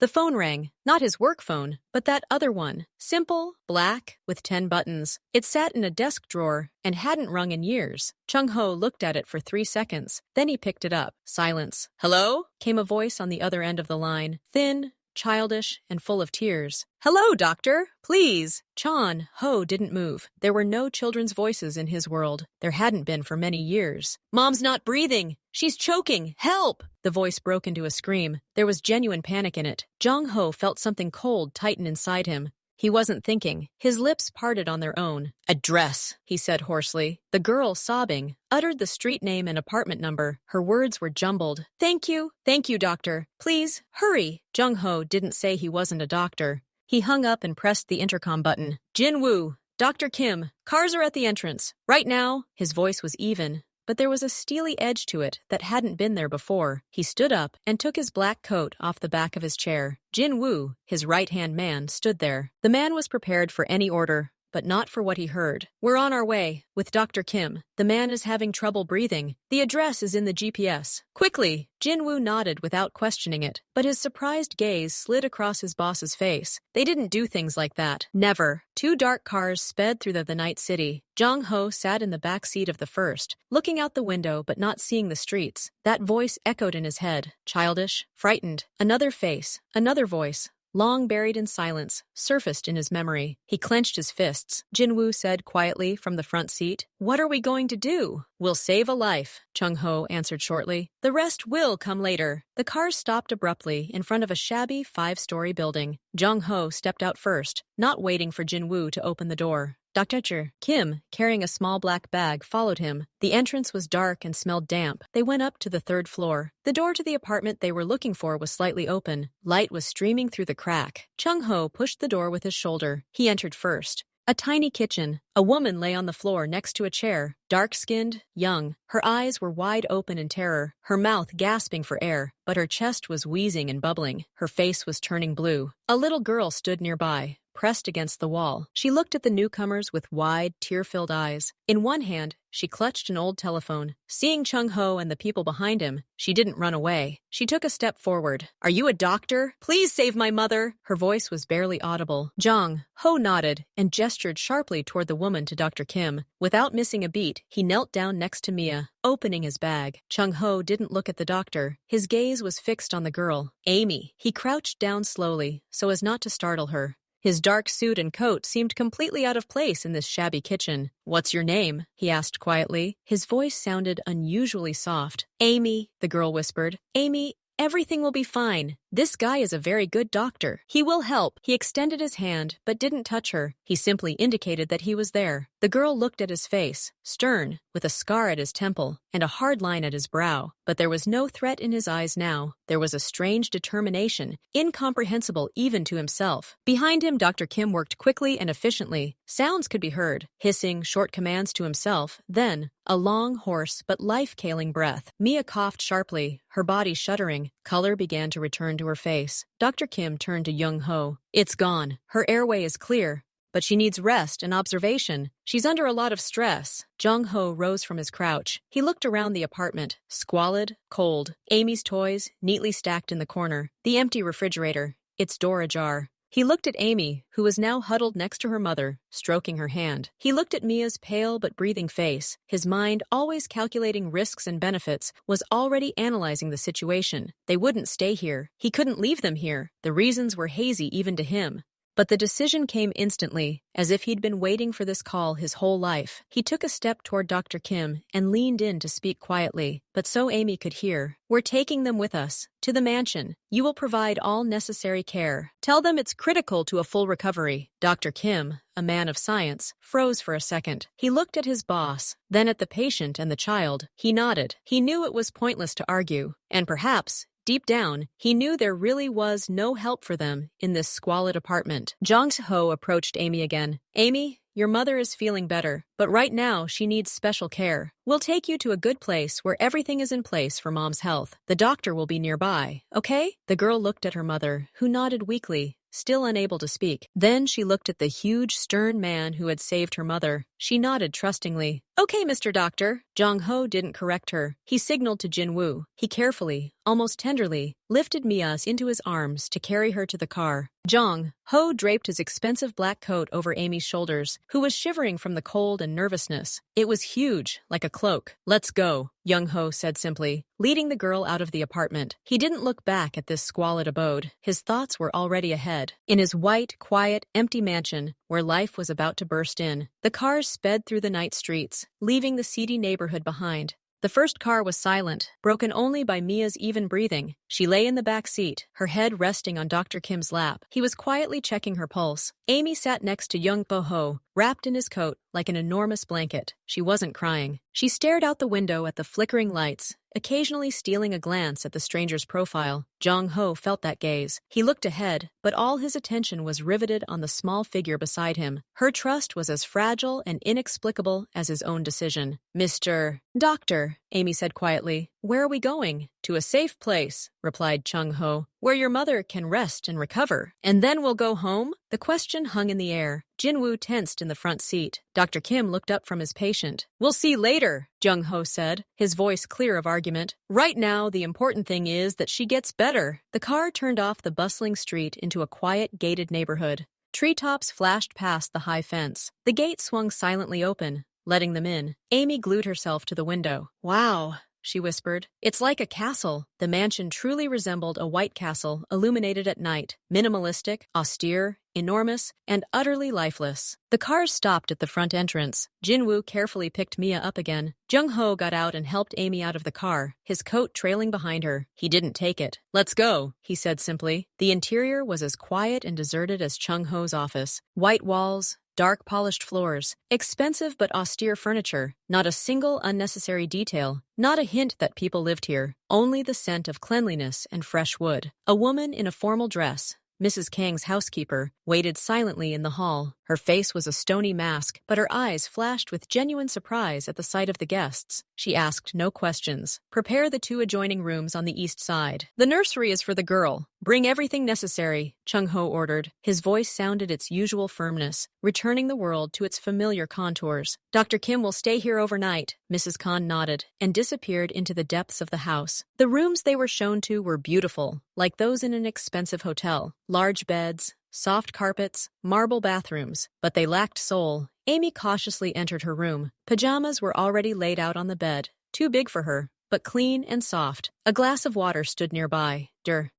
The phone rang, not his work phone, but that other one. Simple, black, with 10 buttons. It sat in a desk drawer and hadn't rung in years. Chung-ho looked at it for 3 seconds. Then he picked it up. Silence. "Hello?" came a voice on the other end of the line. Thin, childish, and full of tears. "Hello, doctor. Please." Chung-ho didn't move. There were no children's voices in his world. There hadn't been for many years. "Mom's not breathing. She's choking. Help!" The voice broke into a scream. There was genuine panic in it. Chung-ho felt something cold tighten inside him. He wasn't thinking. His lips parted on their own. "Address," he said hoarsely. The girl, sobbing, uttered the street name and apartment number. Her words were jumbled. Thank you, doctor. Please, hurry." Chung-ho didn't say he wasn't a doctor. He hung up and pressed the intercom button. "Jin-woo, Dr. Kim, cars are at the entrance. Right now." His voice was even, but there was a steely edge to it that hadn't been there before. He stood up and took his black coat off the back of his chair. Jin-woo, his right-hand man, stood there. The man was prepared for any order, but not for what he heard. "We're on our way, with Dr. Kim. The man is having trouble breathing. The address is in the GPS. Quickly!" Jin-woo nodded without questioning it, but his surprised gaze slid across his boss's face. They didn't do things like that. Never. 2 dark cars sped through the night city. Jung-ho sat in the back seat of the first, looking out the window but not seeing the streets. That voice echoed in his head, childish, frightened. Another face, another voice, long buried in silence, surfaced in his memory. He clenched his fists. Jin-woo said quietly from the front seat, "What are we going to do?" "We'll save a life," Chung-ho answered shortly. "The rest will come later." The car stopped abruptly in front of a shabby 5-story building. Jung-ho stepped out first, not waiting for Jin-woo to open the door. Dr. Kim, carrying a small black bag, followed him. The entrance was dark and smelled damp. They went up to the 3rd floor. The door to the apartment they were looking for was slightly open. Light was streaming through the crack. Chung-ho pushed the door with his shoulder. He entered first. A tiny kitchen. A woman lay on the floor next to a chair, dark-skinned, young. Her eyes were wide open in terror, her mouth gasping for air, but her chest was wheezing and bubbling. Her face was turning blue. A little girl stood nearby, pressed against the wall. She looked at the newcomers with wide, tear-filled eyes. In one hand, she clutched an old telephone. Seeing Chung-ho and the people behind him, she didn't run away. She took a step forward. "Are you a doctor? Please save my mother." Her voice was barely audible. Jung-ho nodded and gestured sharply toward the woman to Dr. Kim. Without missing a beat, he knelt down next to Mia, opening his bag. Chung-ho didn't look at the doctor. His gaze was fixed on the girl. "Amy." He crouched down slowly, so as not to startle her. His dark suit and coat seemed completely out of place in this shabby kitchen. "What's your name?" he asked quietly. His voice sounded unusually soft. "Amy," the girl whispered. "Amy, everything will be fine. This guy is a very good doctor. He will help." He extended his hand, but didn't touch her. He simply indicated that he was there. The girl looked at his face, stern, with a scar at his temple, and a hard line at his brow. But there was no threat in his eyes now. There was a strange determination, incomprehensible even to himself. Behind him, Dr. Kim worked quickly and efficiently. Sounds could be heard, hissing, short commands to himself. Then, a long, hoarse, but life-killing breath. Mia coughed sharply, her body shuddering. Color began to return to her face. Dr. Kim turned to Jung-ho. "It's gone. Her airway is clear, but she needs rest and observation. She's under a lot of stress." Jung-ho rose from his crouch. He looked around the apartment, squalid, cold. Amy's toys, neatly stacked in the corner. The empty refrigerator, its door ajar. He looked at Amy, who was now huddled next to her mother, stroking her hand. He looked at Mia's pale but breathing face. His mind, always calculating risks and benefits, was already analyzing the situation. They wouldn't stay here. He couldn't leave them here. The reasons were hazy even to him. But the decision came instantly, as if he'd been waiting for this call his whole life. He took a step toward Dr. Kim and leaned in to speak quietly, but so Amy could hear. "We're taking them with us, to the mansion. You will provide all necessary care. Tell them it's critical to a full recovery." Dr. Kim, a man of science, froze for a second. He looked at his boss, then at the patient and the child. He nodded. He knew it was pointless to argue, and perhaps, deep down, he knew there really was no help for them in this squalid apartment. Jung-ho approached Amy again. "Amy, your mother is feeling better, but right now she needs special care. We'll take you to a good place where everything is in place for Mom's health. The doctor will be nearby, okay?" The girl looked at her mother, who nodded weakly, still unable to speak. Then she looked at the huge, stern man who had saved her mother. She nodded trustingly. Okay, Mr. Doctor. Jong-ho didn't correct her. He signaled to Jin-woo. He carefully, almost tenderly, lifted Mia into his arms to carry her to the car. Jong-ho draped his expensive black coat over Amy's shoulders, who was shivering from the cold and nervousness. It was huge, like a cloak. Let's go, Jong-ho said simply, leading the girl out of the apartment. He didn't look back at this squalid abode. His thoughts were already ahead. In his white, quiet, empty mansion, where life was about to burst in, the cars sped through the night streets, leaving the seedy neighborhood behind. The first car was silent, broken only by Mia's even breathing. She lay in the back seat, her head resting on Dr. Kim's lap. He was quietly checking her pulse. Amy sat next to young Bo-ho, wrapped in his coat like an enormous blanket. She wasn't crying. She stared out the window at the flickering lights, occasionally stealing a glance at the stranger's profile. Jong-ho felt that gaze. He looked ahead, but all his attention was riveted on the small figure beside him. Her trust was as fragile and inexplicable as his own decision. Mr. Doctor, Amy said quietly. Where are we going? To a safe place, replied Chung-ho, where your mother can rest and recover. And then we'll go home? The question hung in the air. Jin-woo tensed in the front seat. Dr. Kim looked up from his patient. We'll see later, Jung-ho said, his voice clear of argument. Right now, the important thing is that she gets better. The car turned off the bustling street into a quiet, gated neighborhood. Treetops flashed past the high fence. The gate swung silently open, letting them in. Amy glued herself to the window. Wow, she whispered. It's like a castle. The mansion truly resembled a White Castle, illuminated at night, minimalistic, austere, enormous, and utterly lifeless. The cars stopped at the front entrance. Jin-woo carefully picked Mia up again. Jung-ho got out and helped Amy out of the car, his coat trailing behind her. He didn't take it. Let's go, he said simply. The interior was as quiet and deserted as Chung-ho's office. White walls, dark polished floors, expensive but austere furniture, not a single unnecessary detail, not a hint that people lived here, only the scent of cleanliness and fresh wood. A woman in a formal dress, Mrs. Kang's housekeeper, waited silently in the hall. Her face was a stony mask, but her eyes flashed with genuine surprise at the sight of the guests. She asked no questions. Prepare the 2 adjoining rooms on the east side. The nursery is for the girl. Bring everything necessary, Chung-ho ordered. His voice sounded its usual firmness, returning the world to its familiar contours. Dr. Kim will stay here overnight, Mrs. Khan nodded, and disappeared into the depths of the house. The rooms they were shown to were beautiful, like those in an expensive hotel. Large beds, soft carpets, marble bathrooms, but they lacked soul. Amy cautiously entered her room. Pajamas were already laid out on the bed, too big for her, but clean and soft. A glass of water stood nearby.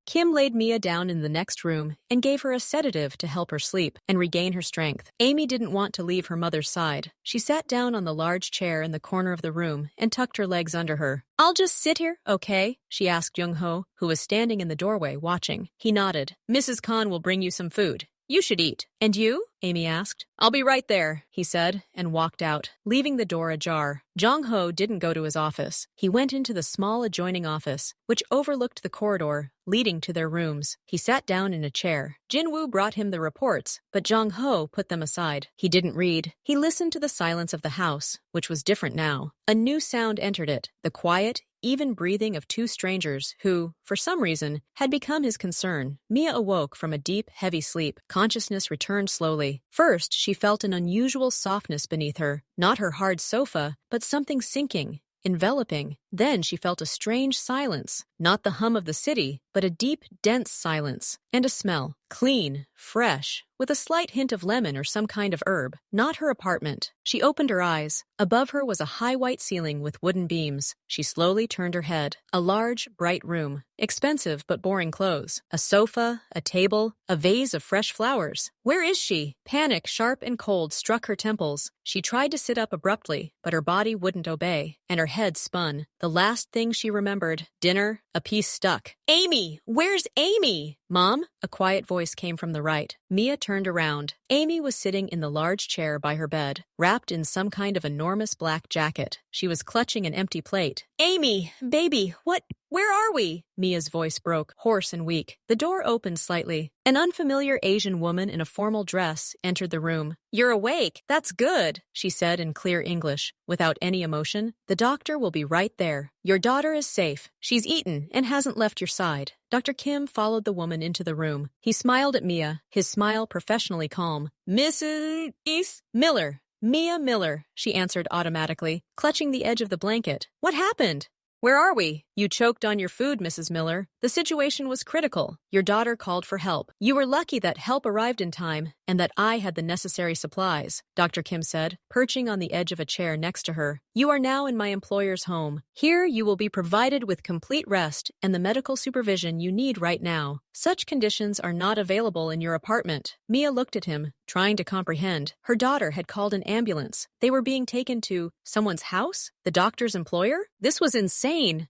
Kim laid Mia down in the next room and gave her a sedative to help her sleep and regain her strength. Amy didn't want to leave her mother's side. She sat down on the large chair in the corner of the room and tucked her legs under her. I'll just sit here, okay? She asked Jung-ho, who was standing in the doorway watching. He nodded. Mrs. Khan will bring you some food. You should eat. And you? Amy asked. I'll be right there, he said, and walked out, leaving the door ajar. Jong-ho didn't go to his office. He went into the small adjoining office, which overlooked the corridor leading to their rooms. He sat down in a chair. Jin-woo brought him the reports, but Jong-ho put them aside. He didn't read. He listened to the silence of the house, which was different now. A new sound entered it, the quiet, even breathing of 2 strangers who, for some reason, had become his concern. Mia awoke from a deep, heavy sleep. Consciousness returned slowly. First, she felt an unusual softness beneath her, not her hard sofa, but something sinking, enveloping. Then she felt a strange silence, not the hum of the city, but a deep, dense silence, and a smell, clean, fresh, with a slight hint of lemon or some kind of herb. Not her apartment. She opened her eyes. Above her was a high white ceiling with wooden beams. She slowly turned her head. A large, bright room. Expensive but boring clothes. A sofa, a table, a vase of fresh flowers. Where is she? Panic, sharp and cold, struck her temples. She tried to sit up abruptly, but her body wouldn't obey, and her head spun. The last thing she remembered, dinner, a piece stuck. Amy! Where's Amy? Mom? A quiet voice came from the right. Mia turned around. Amy was sitting in the large chair by her bed, wrapped in some kind of enormous black jacket. She was clutching an empty plate. Amy! Baby! Where are we? Mia's voice broke, hoarse and weak. The door opened slightly. An unfamiliar Asian woman in a formal dress entered the room. You're awake. That's good, she said in clear English, without any emotion. The doctor will be right there. Your daughter is safe. She's eaten and hasn't left your side. Dr. Kim followed the woman into the room. He smiled at Mia, his smile professionally calm. Mrs. Miller, Mia Miller, she answered automatically, clutching the edge of the blanket. What happened? Where are we? You choked on your food, Mrs. Miller. The situation was critical. Your daughter called for help. You were lucky that help arrived in time and that I had the necessary supplies, Dr. Kim said, perching on the edge of a chair next to her. You are now in my employer's home. Here you will be provided with complete rest and the medical supervision you need right now. Such conditions are not available in your apartment. Mia looked at him, trying to comprehend. Her daughter had called an ambulance. They were being taken to someone's house? The doctor's employer? This was insane.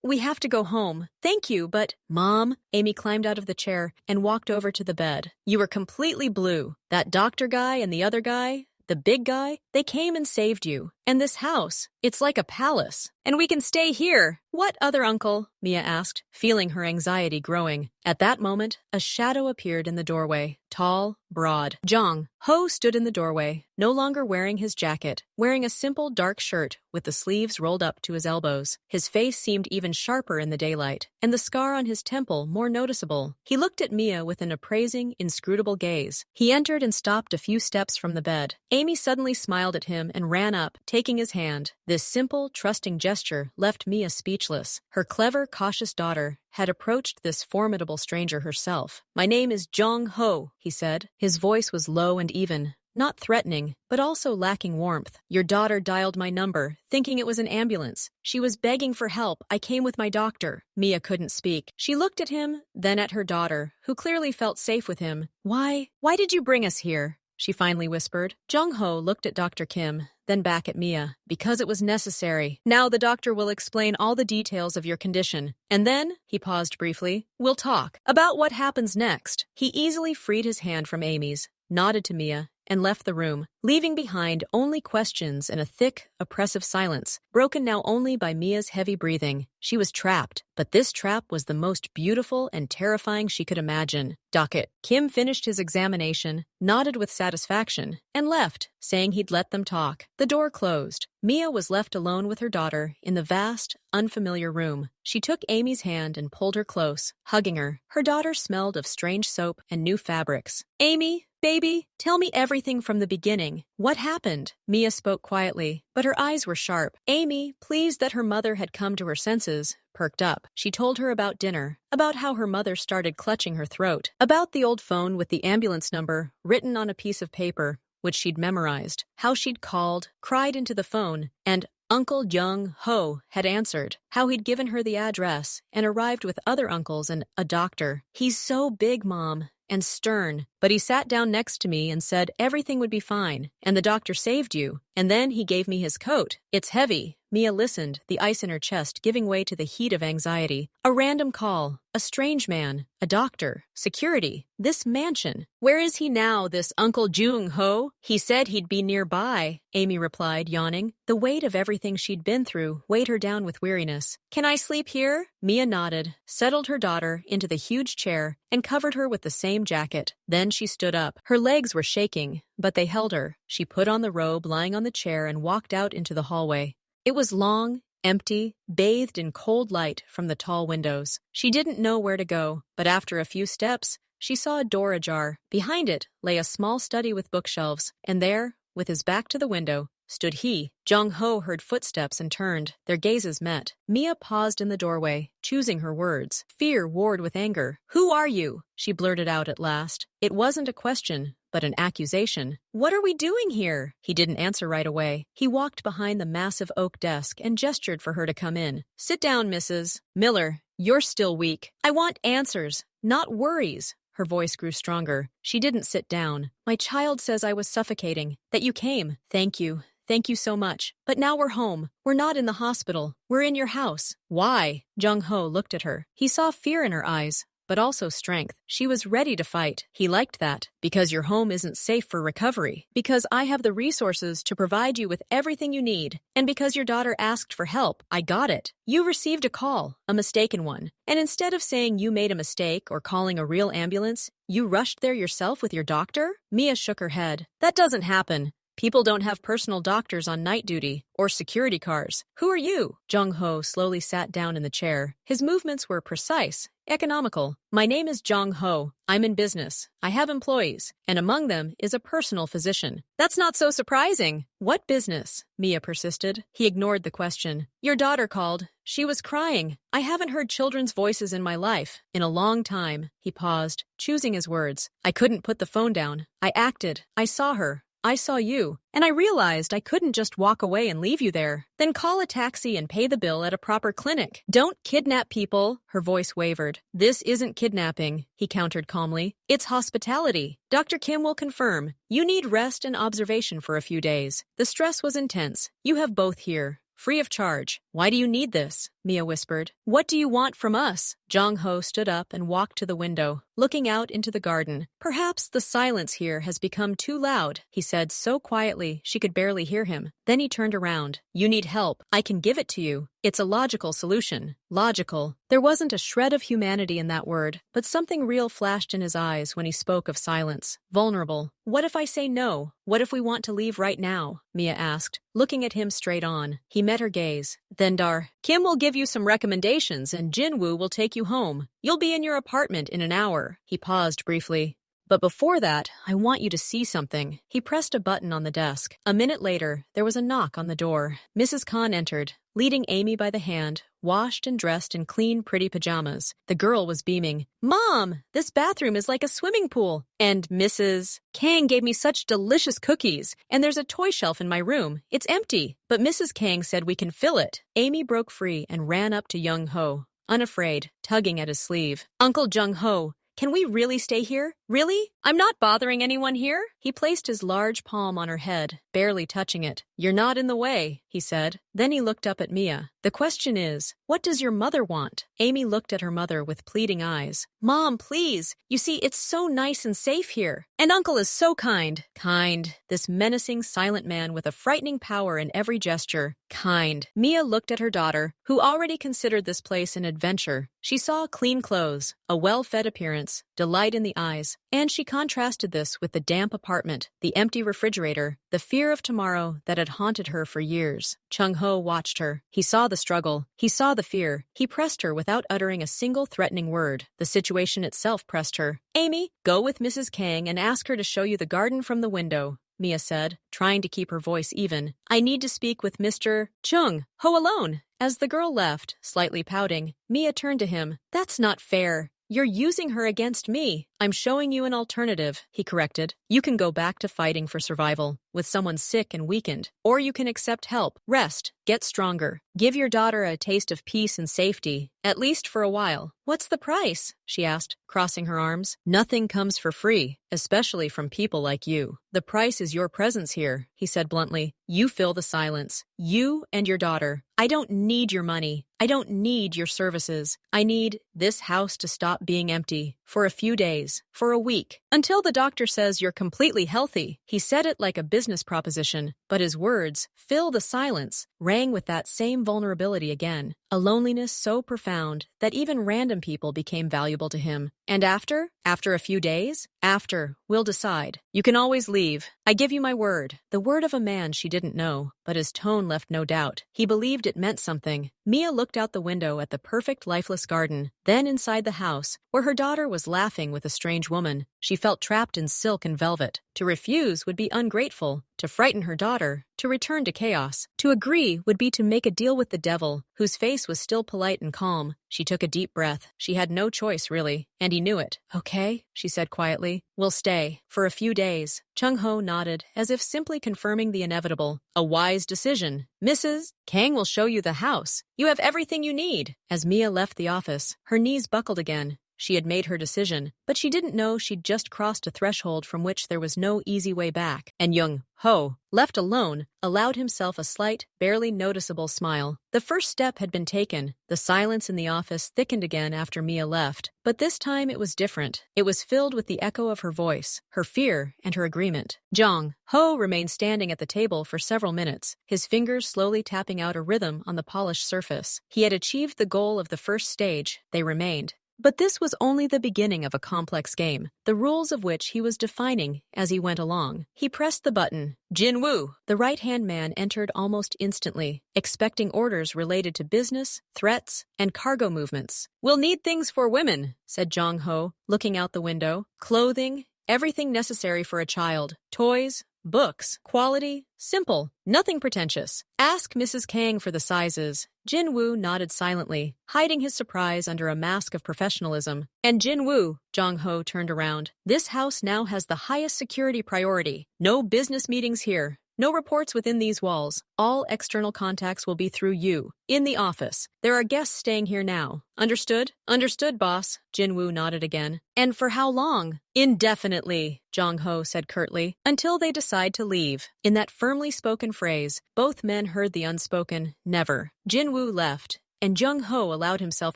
We have to go home. Thank you, but... Mom, Amy climbed out of the chair and walked over to the bed. You were completely blue. That doctor guy and the other guy, the big guy, they came and saved you. And this house, it's like a palace. And we can stay here. What other uncle? Mia asked, feeling her anxiety growing. At that moment, a shadow appeared in the doorway. Tall, broad. Jong Ho stood in the doorway, no longer wearing his jacket, wearing a simple dark shirt with the sleeves rolled up to his elbows. His face seemed even sharper in the daylight, and the scar on his temple more noticeable. He looked at Mia with an appraising, inscrutable gaze. He entered and stopped a few steps from the bed. Amy suddenly smiled at him and ran up, taking his hand. This simple, trusting gesture left Mia speechless. Her clever, cautious daughter had approached this formidable stranger herself. My name is Jong Ho, he said. His voice was low and even, not threatening, but also lacking warmth. Your daughter dialed my number, thinking it was an ambulance. She was begging for help. I came with my doctor. Mia couldn't speak. She looked at him, then at her daughter, who clearly felt safe with him. Why did you bring us here? She finally whispered. Jong Ho looked at Dr. Kim, then back at Mia. Because it was necessary. Now the doctor will explain all the details of your condition. And then, he paused briefly, we'll talk about what happens next. He easily freed his hand from Amy's, nodded to Mia, and left the room, leaving behind only questions and a thick, oppressive silence, broken now only by Mia's heavy breathing. She was trapped, but this trap was the most beautiful and terrifying she could imagine. Docket. Kim finished his examination, nodded with satisfaction, and left, saying he'd let them talk. The door closed. Mia was left alone with her daughter in the vast, unfamiliar room. She took Amy's hand and pulled her close, hugging her. Her daughter smelled of strange soap and new fabrics. Amy, baby, tell me everything from the beginning. What happened? Mia spoke quietly, but her eyes were sharp. Amy, pleased that her mother had come to her senses, perked up. She told her about dinner, about how her mother started clutching her throat, about the old phone with the ambulance number written on a piece of paper, which she'd memorized, how she'd called, cried into the phone, and Uncle Jung Ho had answered, how he'd given her the address and arrived with other uncles and a doctor. He's so big, Mom, and stern, but he sat down next to me and said everything would be fine, and the doctor saved you, and then he gave me his coat. It's heavy. Mia listened, the ice in her chest giving way to the heat of anxiety. A random call, a strange man, a doctor, security, this mansion. Where is he now, this Uncle Jung Ho? He said he'd be nearby, Amy replied, yawning. The weight of everything she'd been through weighed her down with weariness. Can I sleep here? Mia nodded, settled her daughter into the huge chair, and covered her with the same jacket. Then she stood up. Her legs were shaking, but they held her. She put on the robe lying on the chair and walked out into the hallway. It was long, empty, bathed in cold light from the tall windows. She didn't know where to go, but after a few steps, she saw a door ajar. Behind it lay a small study with bookshelves, and there, with his back to the window, stood he. Jong Ho heard footsteps and turned. Their gazes met. Mia paused in the doorway, choosing her words. Fear warred with anger. Who are you? She blurted out at last. It wasn't a question, but an accusation. What are we doing here? He didn't answer right away. He walked behind the massive oak desk and gestured for her to come in. Sit down, Mrs. Miller. You're still weak. I want answers, not worries. Her voice grew stronger. She didn't sit down. My child says I was suffocating, that you came. Thank you. Thank you so much. But now we're home. We're not in the hospital. We're in your house. Why? Jung Ho looked at her. He saw fear in her eyes, but also strength. She was ready to fight. He liked that. Because your home isn't safe for recovery. Because I have the resources to provide you with everything you need. And because your daughter asked for help, I got it. You received a call, a mistaken one. And instead of saying you made a mistake or calling a real ambulance, you rushed there yourself with your doctor? Mia shook her head. That doesn't happen. People don't have personal doctors on night duty or security cars. Who are you? Jung Ho slowly sat down in the chair. His movements were precise economical. My name is Jong Ho. I'm in business. I have employees, and among them is a personal physician. That's not so surprising. What business? Mia persisted. He ignored the question. Your daughter called. She was crying. I haven't heard children's voices in my life. In a long time. He paused, choosing his words. I couldn't put the phone down. I acted. I saw her. I saw you, and I realized I couldn't just walk away and leave you there. Then call a taxi and pay the bill at a proper clinic. Don't kidnap people, her voice wavered. This isn't kidnapping, he countered calmly. It's hospitality. Dr. Kim will confirm. You need rest and observation for a few days. The stress was intense. You have both here. Free of charge. Why do you need this? Mia whispered. What do you want from us? Jong Ho stood up and walked to the window, looking out into the garden. Perhaps the silence here has become too loud, he said so quietly she could barely hear him. Then he turned around. You need help. I can give it to you. It's a logical solution. Logical. There wasn't a shred of humanity in that word, but something real flashed in his eyes when he spoke of silence. Vulnerable. What if I say no? What if we want to leave right now? Mia asked, looking at him straight on. He met her gaze. Then Kim will give you some recommendations and Jinwoo will take you home. You'll be in your apartment in an hour. He paused briefly. But before that, I want you to see something. He pressed a button on the desk. A minute later, there was a knock on the door. Mrs. Khan entered, leading Amy by the hand, washed and dressed in clean, pretty pajamas. The girl was beaming. Mom, this bathroom is like a swimming pool. And Mrs. Kang gave me such delicious cookies. And there's a toy shelf in my room. It's empty. But Mrs. Kang said we can fill it. Amy broke free and ran up to Jung Ho, unafraid, tugging at his sleeve. Uncle Jung Ho, can we really stay here? Really? I'm not bothering anyone here. He placed his large palm on her head, barely touching it. You're not in the way, he said. Then he looked up at Mia. The question is, what does your mother want? Amy looked at her mother with pleading eyes. Mom, please. You see, it's so nice and safe here. And Uncle is so kind. Kind. This menacing, silent man with a frightening power in every gesture. Kind. Mia looked at her daughter, who already considered this place an adventure. She saw clean clothes, a well-fed appearance, delight in the eyes, and she contrasted this with the damp apartment, the empty refrigerator, the fear of tomorrow that had haunted her for years. Chung Ho watched her. He saw the struggle. He saw the fear. He pressed her without uttering a single threatening word. The situation itself pressed her. Amy, go with Mrs. Kang and ask her to show you the garden from the window, Mia said, trying to keep her voice even. I need to speak with Mr. Chung Ho alone. As the girl left, slightly pouting, Mia turned to him. That's not fair. You're using her against me. I'm showing you an alternative, he corrected. You can go back to fighting for survival, with someone sick and weakened. Or you can accept help, rest, get stronger. Give your daughter a taste of peace and safety, at least for a while. What's the price? She asked, crossing her arms. Nothing comes for free, especially from people like you. The price is your presence here, he said bluntly. You fill the silence. You and your daughter. I don't need your money. I don't need your services. I need this house to stop being empty. For a few days. For a week. Until the doctor says you're completely healthy. He said it like a business proposition, but his words, fill the silence, rang with that same vulnerability again. A loneliness so profound that even random people became valuable to him. And after a few days? After, we'll decide. You can always leave. I give you my word. The word of a man she didn't know, but his tone left no doubt. He believed it meant something. Mia looked out the window at the perfect lifeless garden, then inside the house, where her daughter was laughing with a strange woman. She felt trapped in silk and velvet. To refuse would be ungrateful. To frighten her daughter, to return to chaos. To agree would be to make a deal with the devil, whose face was still polite and calm. She took a deep breath. She had no choice, really, and he knew it. Okay, she said quietly. We'll stay. For a few days. Chung Ho nodded, as if simply confirming the inevitable. A wise decision. Mrs. Kang will show you the house. You have everything you need. As Mia left the office, her knees buckled again. She had made her decision, but she didn't know she'd just crossed a threshold from which there was no easy way back. And Jung Ho, left alone, allowed himself a slight, barely noticeable smile. The first step had been taken. The silence in the office thickened again after Mia left, but this time it was different. It was filled with the echo of her voice, her fear, and her agreement. Jong Ho remained standing at the table for several minutes, his fingers slowly tapping out a rhythm on the polished surface. He had achieved the goal of the first stage. They remained. But this was only the beginning of a complex game, the rules of which he was defining as he went along. He pressed the button. Jin-woo! The right-hand man entered almost instantly, expecting orders related to business, threats, and cargo movements. "We'll need things for women," said Jong-ho, looking out the window. "Clothing, everything necessary for a child. Toys, books, quality, simple, nothing pretentious. Ask Mrs. Kang for the sizes." Jin-woo nodded silently, hiding his surprise under a mask of professionalism. "And Jin-woo," Jong-ho turned around, "this house now has the highest security priority. No business meetings here. No reports within these walls. All external contacts will be through you, in the office. There are guests staying here now. Understood?" "Understood, boss," Jin-woo nodded again. "And for how long?" "Indefinitely," Jong-ho said curtly, "until they decide to leave." In that firmly spoken phrase, both men heard the unspoken never. Jin-woo left, and Jung-ho allowed himself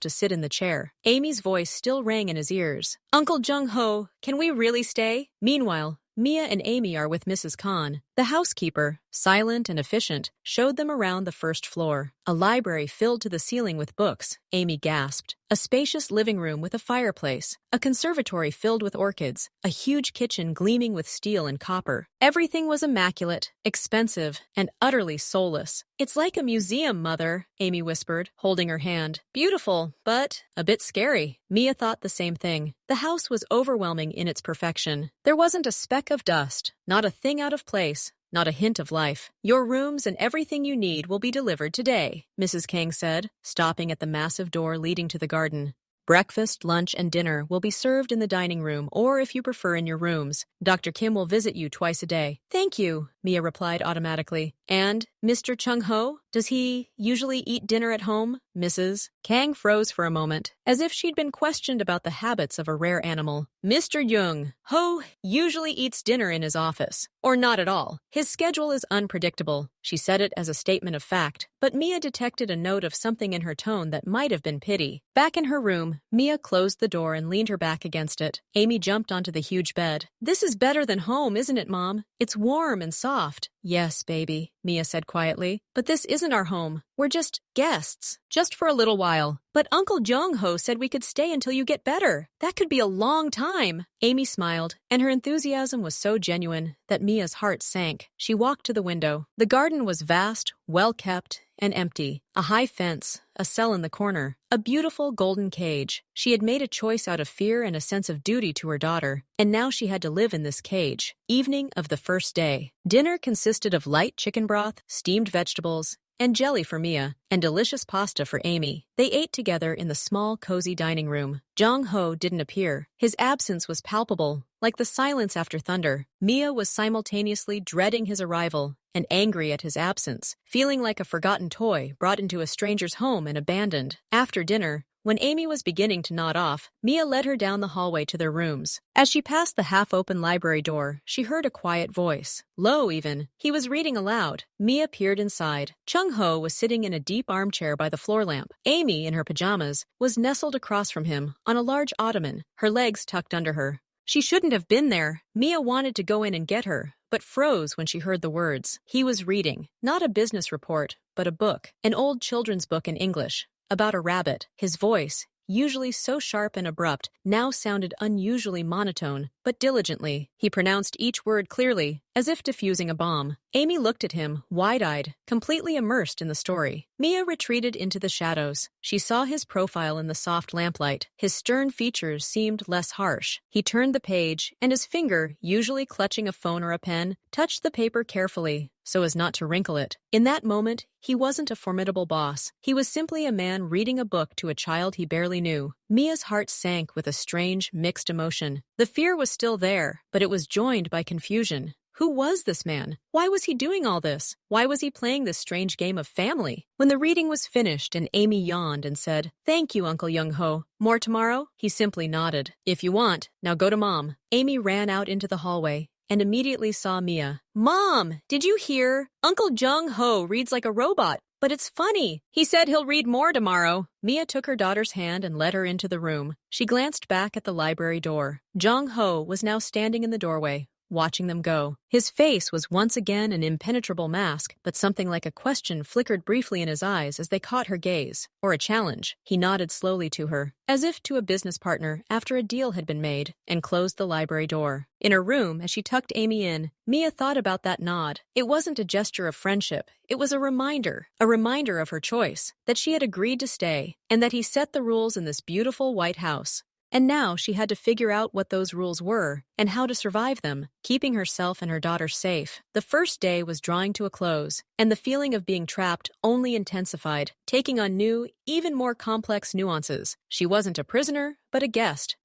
to sit in the chair. Amy's voice still rang in his ears. "Uncle Jung-ho, can we really stay?" Meanwhile, Mia and Amy are with Mrs. Khan. The housekeeper, silent and efficient, showed them around the first floor. A library filled to the ceiling with books, Amy gasped. A spacious living room with a fireplace. A conservatory filled with orchids. A huge kitchen gleaming with steel and copper. Everything was immaculate, expensive, and utterly soulless. "It's like a museum, Mother," Amy whispered, holding her hand. "Beautiful, but a bit scary." Mia thought the same thing. The house was overwhelming in its perfection. There wasn't a speck of dust, not a thing out of place. Not a hint of life. "Your rooms and everything you need will be delivered today," Mrs. Kang said, stopping at the massive door leading to the garden. "Breakfast, lunch, and dinner will be served in the dining room, or if you prefer in your rooms. Dr. Kim will visit you twice a day." "Thank you," Mia replied automatically. "And Mr. Chung-ho, does he usually eat dinner at home?" Mrs. Kang froze for a moment, as if she'd been questioned about the habits of a rare animal. "Mr. Jung-ho usually eats dinner in his office, or not at all. His schedule is unpredictable." She said it as a statement of fact, but Mia detected a note of something in her tone that might have been pity. Back in her room, Mia closed the door and leaned her back against it. Amy jumped onto the huge bed. "This is better than home, isn't it, Mom? It's warm and soft." "Yes, baby," Mia said quietly, "but this isn't our home. We're just guests, just for a little while." "But Uncle Jung-ho said we could stay until you get better. That could be a long time." Amy smiled, and her enthusiasm was so genuine that Mia's heart sank. She walked to the window. The garden was vast, well-kept, and empty. A high fence, a cell in the corner, a beautiful golden cage. She had made a choice out of fear and a sense of duty to her daughter, and now she had to live in this cage. Evening of the first day. Dinner consisted of light chicken broth, steamed vegetables, and jelly for Mia, and delicious pasta for Amy. They ate together in the small, cozy dining room. Jong-ho didn't appear. His absence was palpable, like the silence after thunder. Mia was simultaneously dreading his arrival and angry at his absence, feeling like a forgotten toy brought into a stranger's home and abandoned. After dinner, when Amy was beginning to nod off, Mia led her down the hallway to their rooms. As she passed the half-open library door, she heard a quiet voice. Low, even. He was reading aloud. Mia peered inside. Chung-ho was sitting in a deep armchair by the floor lamp. Amy, in her pajamas, was nestled across from him on a large ottoman, her legs tucked under her. She shouldn't have been there. Mia wanted to go in and get her, but froze when she heard the words. He was reading. Not a business report, but a book. An old children's book in English. About a rabbit. His voice, usually so sharp and abrupt, now sounded unusually monotone, but diligently. He pronounced each word clearly, as if diffusing a bomb. Amy looked at him, wide-eyed, completely immersed in the story. Mia retreated into the shadows. She saw his profile in the soft lamplight. His stern features seemed less harsh. He turned the page, and his finger, usually clutching a phone or a pen, touched the paper carefully, so as not to wrinkle it. In that moment, he wasn't a formidable boss. He was simply a man reading a book to a child he barely knew. Mia's heart sank with a strange, mixed emotion. The fear was still there, but it was joined by confusion. Who was this man? Why was he doing all this? Why was he playing this strange game of family? When the reading was finished and Amy yawned and said, "Thank you, Uncle Jung-ho. More tomorrow?" He simply nodded. "If you want. Now go to Mom." Amy ran out into the hallway and immediately saw Mia. "Mom, did you hear? Uncle Jung-ho reads like a robot. But it's funny. He said he'll read more tomorrow." Mia took her daughter's hand and led her into the room. She glanced back at the library door. Jong-ho was now standing in the doorway, watching them go. His face was once again an impenetrable mask, but something like a question flickered briefly in his eyes as they caught her gaze. Or a challenge. He nodded slowly to her, as if to a business partner after a deal had been made, and closed the library door. In her room, as she tucked Amy in, Mia thought about that nod. It wasn't a gesture of friendship. It was a reminder of her choice, that she had agreed to stay, and that he set the rules in this beautiful white house. And now she had to figure out what those rules were and how to survive them, keeping herself and her daughter safe. The first day was drawing to a close, and the feeling of being trapped only intensified, taking on new, even more complex nuances. She wasn't a prisoner, but a guest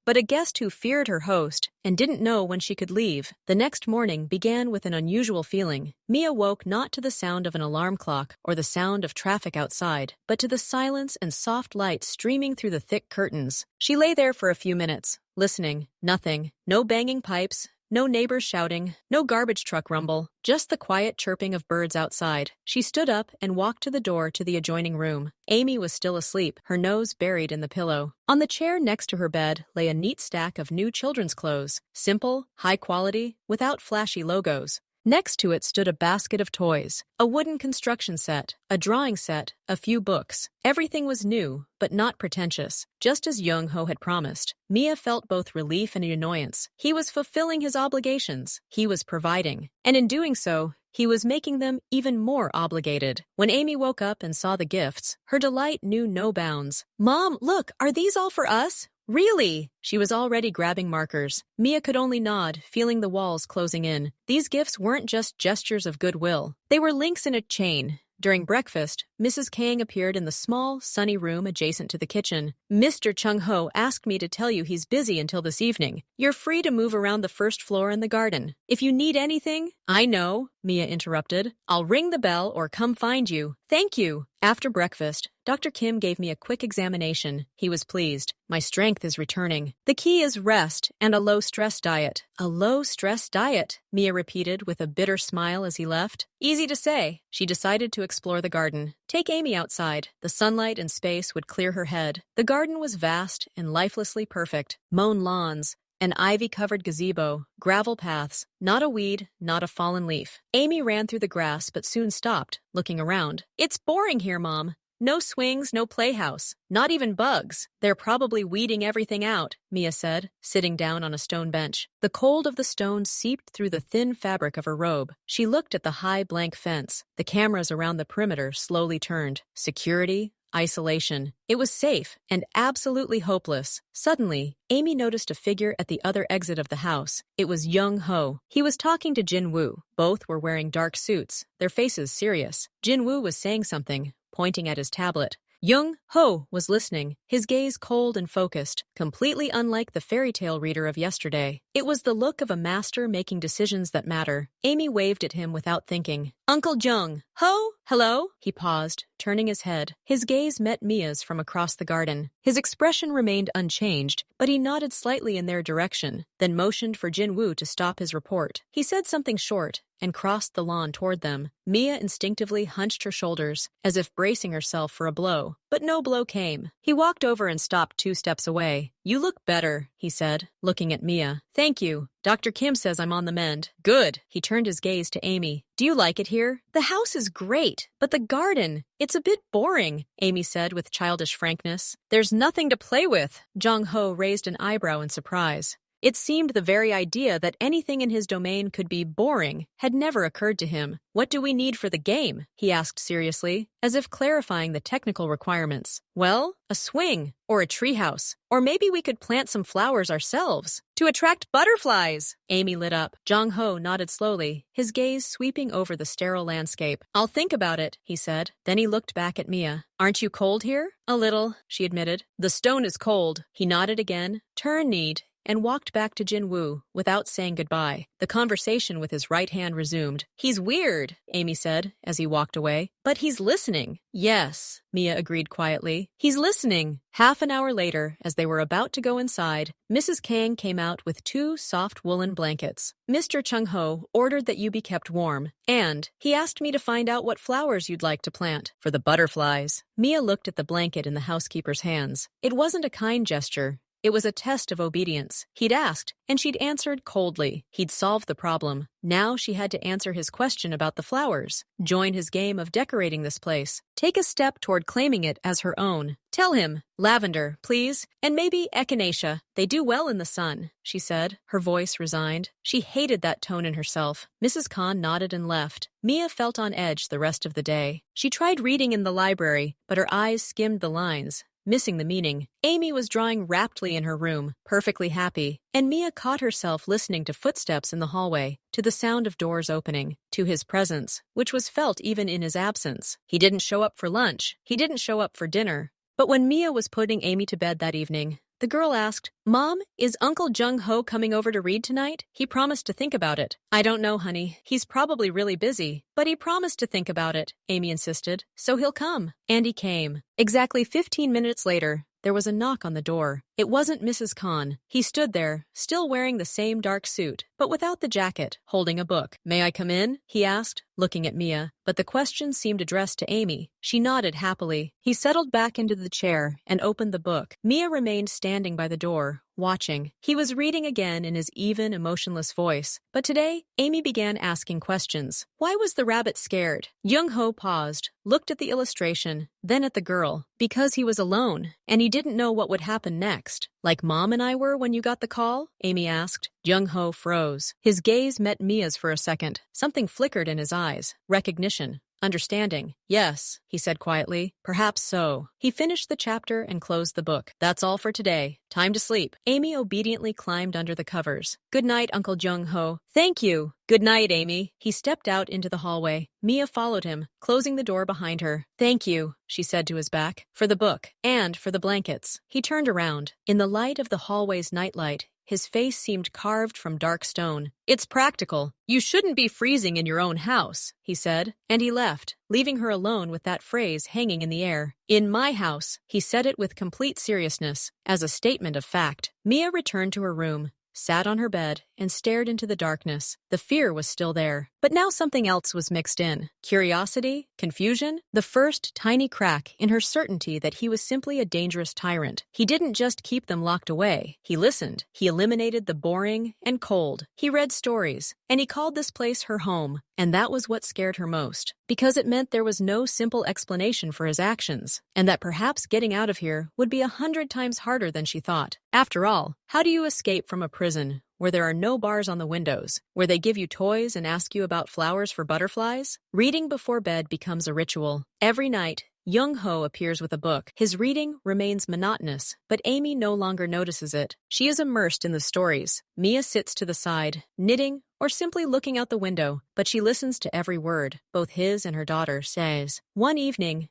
who feared her host and didn't know when she could leave. The next morning began with an unusual feeling. Mia woke not to the sound of an alarm clock or the sound of traffic outside, but to the silence and soft light streaming through the thick curtains. She lay there for a few minutes, listening. Nothing. No banging pipes. No neighbors shouting, no garbage truck rumble, just the quiet chirping of birds outside. She stood up and walked to the door to the adjoining room. Amy was still asleep, her nose buried in the pillow. On the chair next to her bed lay a neat stack of new children's clothes, simple, high quality, without flashy logos. Next to it stood a basket of toys, a wooden construction set, a drawing set, a few books. Everything was new, but not pretentious, just as Young-ho had promised. Mia felt both relief and annoyance. He was fulfilling his obligations. He was providing. And in doing so, he was making them even more obligated. When Amy woke up and saw the gifts, her delight knew no bounds. "Mom, look, are these all for us?" "Really?" She was already grabbing markers. Mia could only nod, feeling the walls closing in. These gifts weren't just gestures of goodwill. They were links in a chain. During breakfast, Mrs. Kang appeared in the small, sunny room adjacent to the kitchen. "Mr. Chung-ho asked me to tell you he's busy until this evening. You're free to move around the first floor and the garden. If you need anything—" "I know," Mia interrupted. "I'll ring the bell or come find you." "Thank you." After breakfast, Dr. Kim gave me a quick examination. He was pleased. "My strength is returning. The key is rest and a low-stress diet." "A low-stress diet," Mia repeated with a bitter smile as he left. Easy to say. She decided to explore the garden. Take Amy outside. The sunlight and space would clear her head. The garden was vast and lifelessly perfect. Mown lawns, an ivy-covered gazebo, gravel paths, not a weed, not a fallen leaf. Amy ran through the grass but soon stopped, looking around. "It's boring here, Mom. No swings, no playhouse. Not even bugs. They're probably weeding everything out," Mia said, sitting down on a stone bench. The cold of the stone seeped through the thin fabric of her robe. She looked at the high blank fence. The cameras around the perimeter slowly turned. Security, isolation. It was safe and absolutely hopeless. Suddenly, Amy noticed a figure at the other exit of the house. It was Young-ho. He was talking to Jin-woo. Both were wearing dark suits, their faces serious. Jin-woo was saying something, pointing at his tablet. Young-ho was listening, his gaze cold and focused, completely unlike the fairy tale reader of yesterday. It was the look of a master making decisions that matter. Amy waved at him without thinking. "Uncle Jung." "Ho? Hello?" He paused, turning his head. His gaze met Mia's from across the garden. His expression remained unchanged, but he nodded slightly in their direction, then motioned for Jin-woo to stop his report. He said something short and crossed the lawn toward them. Mia instinctively hunched her shoulders, as if bracing herself for a blow, but no blow came. He walked over and stopped 2 steps away. "You look better," he said, looking at Mia. "Thank you. Dr. Kim says I'm on the mend." "Good." He turned his gaze to Amy. "Do you like it here?" "The house is great, but the garden, it's a bit boring," Amy said with childish frankness. "There's nothing to play with." Jong-ho raised an eyebrow in surprise. It seemed the very idea that anything in his domain could be boring had never occurred to him. "What do we need for the game?" he asked seriously, as if clarifying the technical requirements. "Well, a swing, or a treehouse, or maybe we could plant some flowers ourselves. To attract butterflies!" Amy lit up. Jong-ho nodded slowly, his gaze sweeping over the sterile landscape. "I'll think about it," he said. Then he looked back at Mia. "Aren't you cold here?" "A little," she admitted. "The stone is cold." He nodded again, turned, and walked back to Jin-woo without saying goodbye. The conversation with his right hand resumed. "He's weird," Amy said as he walked away. "But he's listening." "Yes," Mia agreed quietly. "He's listening." Half an hour later, as they were about to go inside, Mrs. Kang came out with 2 soft woolen blankets. "Mr. Chung-ho ordered that you be kept warm, and he asked me to find out what flowers you'd like to plant for the butterflies." Mia looked at the blanket in the housekeeper's hands. It wasn't a kind gesture. It was a test of obedience. He'd asked, and she'd answered coldly. He'd solved the problem. Now she had to answer his question about the flowers, join his game of decorating this place, take a step toward claiming it as her own. Tell him, lavender, please, and maybe echinacea. They do well in the sun, she said, her voice resigned. She hated that tone in herself. Mrs. Khan nodded and left. Mia felt on edge the rest of the day. She tried reading in the library, but her eyes skimmed the lines, missing the meaning. Amy was drawing raptly in her room, perfectly happy, and Mia caught herself listening to footsteps in the hallway, to the sound of doors opening, to his presence, which was felt even in his absence. He didn't show up for lunch. He didn't show up for dinner. But when Mia was putting Amy to bed that evening, the girl asked, "Mom, is Uncle Jung-ho coming over to read tonight? He promised to think about it." "I don't know, honey. He's probably really busy, but he promised to think about it," Amy insisted. "So he'll come." And he came. Exactly 15 minutes later, there was a knock on the door. It wasn't Mrs. Khan. He stood there, still wearing the same dark suit, but without the jacket, holding a book. "May I come in?" he asked, looking at Mia, but the question seemed addressed to Amy. She nodded happily. He settled back into the chair and opened the book. Mia remained standing by the door, watching. He was reading again in his even, emotionless voice, but today, Amy began asking questions. Why was the rabbit scared? Jung-ho paused, looked at the illustration, then at the girl. Because he was alone, and he didn't know what would happen next. "Like Mom and I were when you got the call?" Amy asked. Jung-ho froze. His gaze met Mia's for a second. Something flickered in his eyes. Recognition. Understanding. "Yes," he said quietly. "Perhaps so." He finished the chapter and closed the book. "That's all for today. Time to sleep." Amy obediently climbed under the covers. "Good night, Uncle Jung-ho." "Thank you." "Good night, Amy." He stepped out into the hallway. Mia followed him, closing the door behind her. "Thank you," she said to his back, "for the book, and for the blankets." He turned around. In the light of the hallway's nightlight, his face seemed carved from dark stone. "It's practical. You shouldn't be freezing in your own house," he said, and he left, leaving her alone with that phrase hanging in the air. "In my house," he said it with complete seriousness, as a statement of fact. Mia returned to her room, sat on her bed, and stared into the darkness. The fear was still there, but now something else was mixed in. Curiosity, confusion, the first tiny crack in her certainty that he was simply a dangerous tyrant. He didn't just keep them locked away. He listened. He eliminated the boring and cold. He read stories, and he called this place her home. And that was what scared her most, because it meant there was no simple explanation for his actions, and that perhaps getting out of here would be 100 times harder than she thought. After all, how do you escape from a prison where there are no bars on the windows, where they give you toys and ask you about flowers for butterflies? Reading before bed becomes a ritual. Every night, Jung-ho appears with a book. His reading remains monotonous, but Amy no longer notices it. She is immersed in the stories. Mia sits to the side, knitting or simply looking out the window, but she listens to every word, both his and her daughter says. One evening,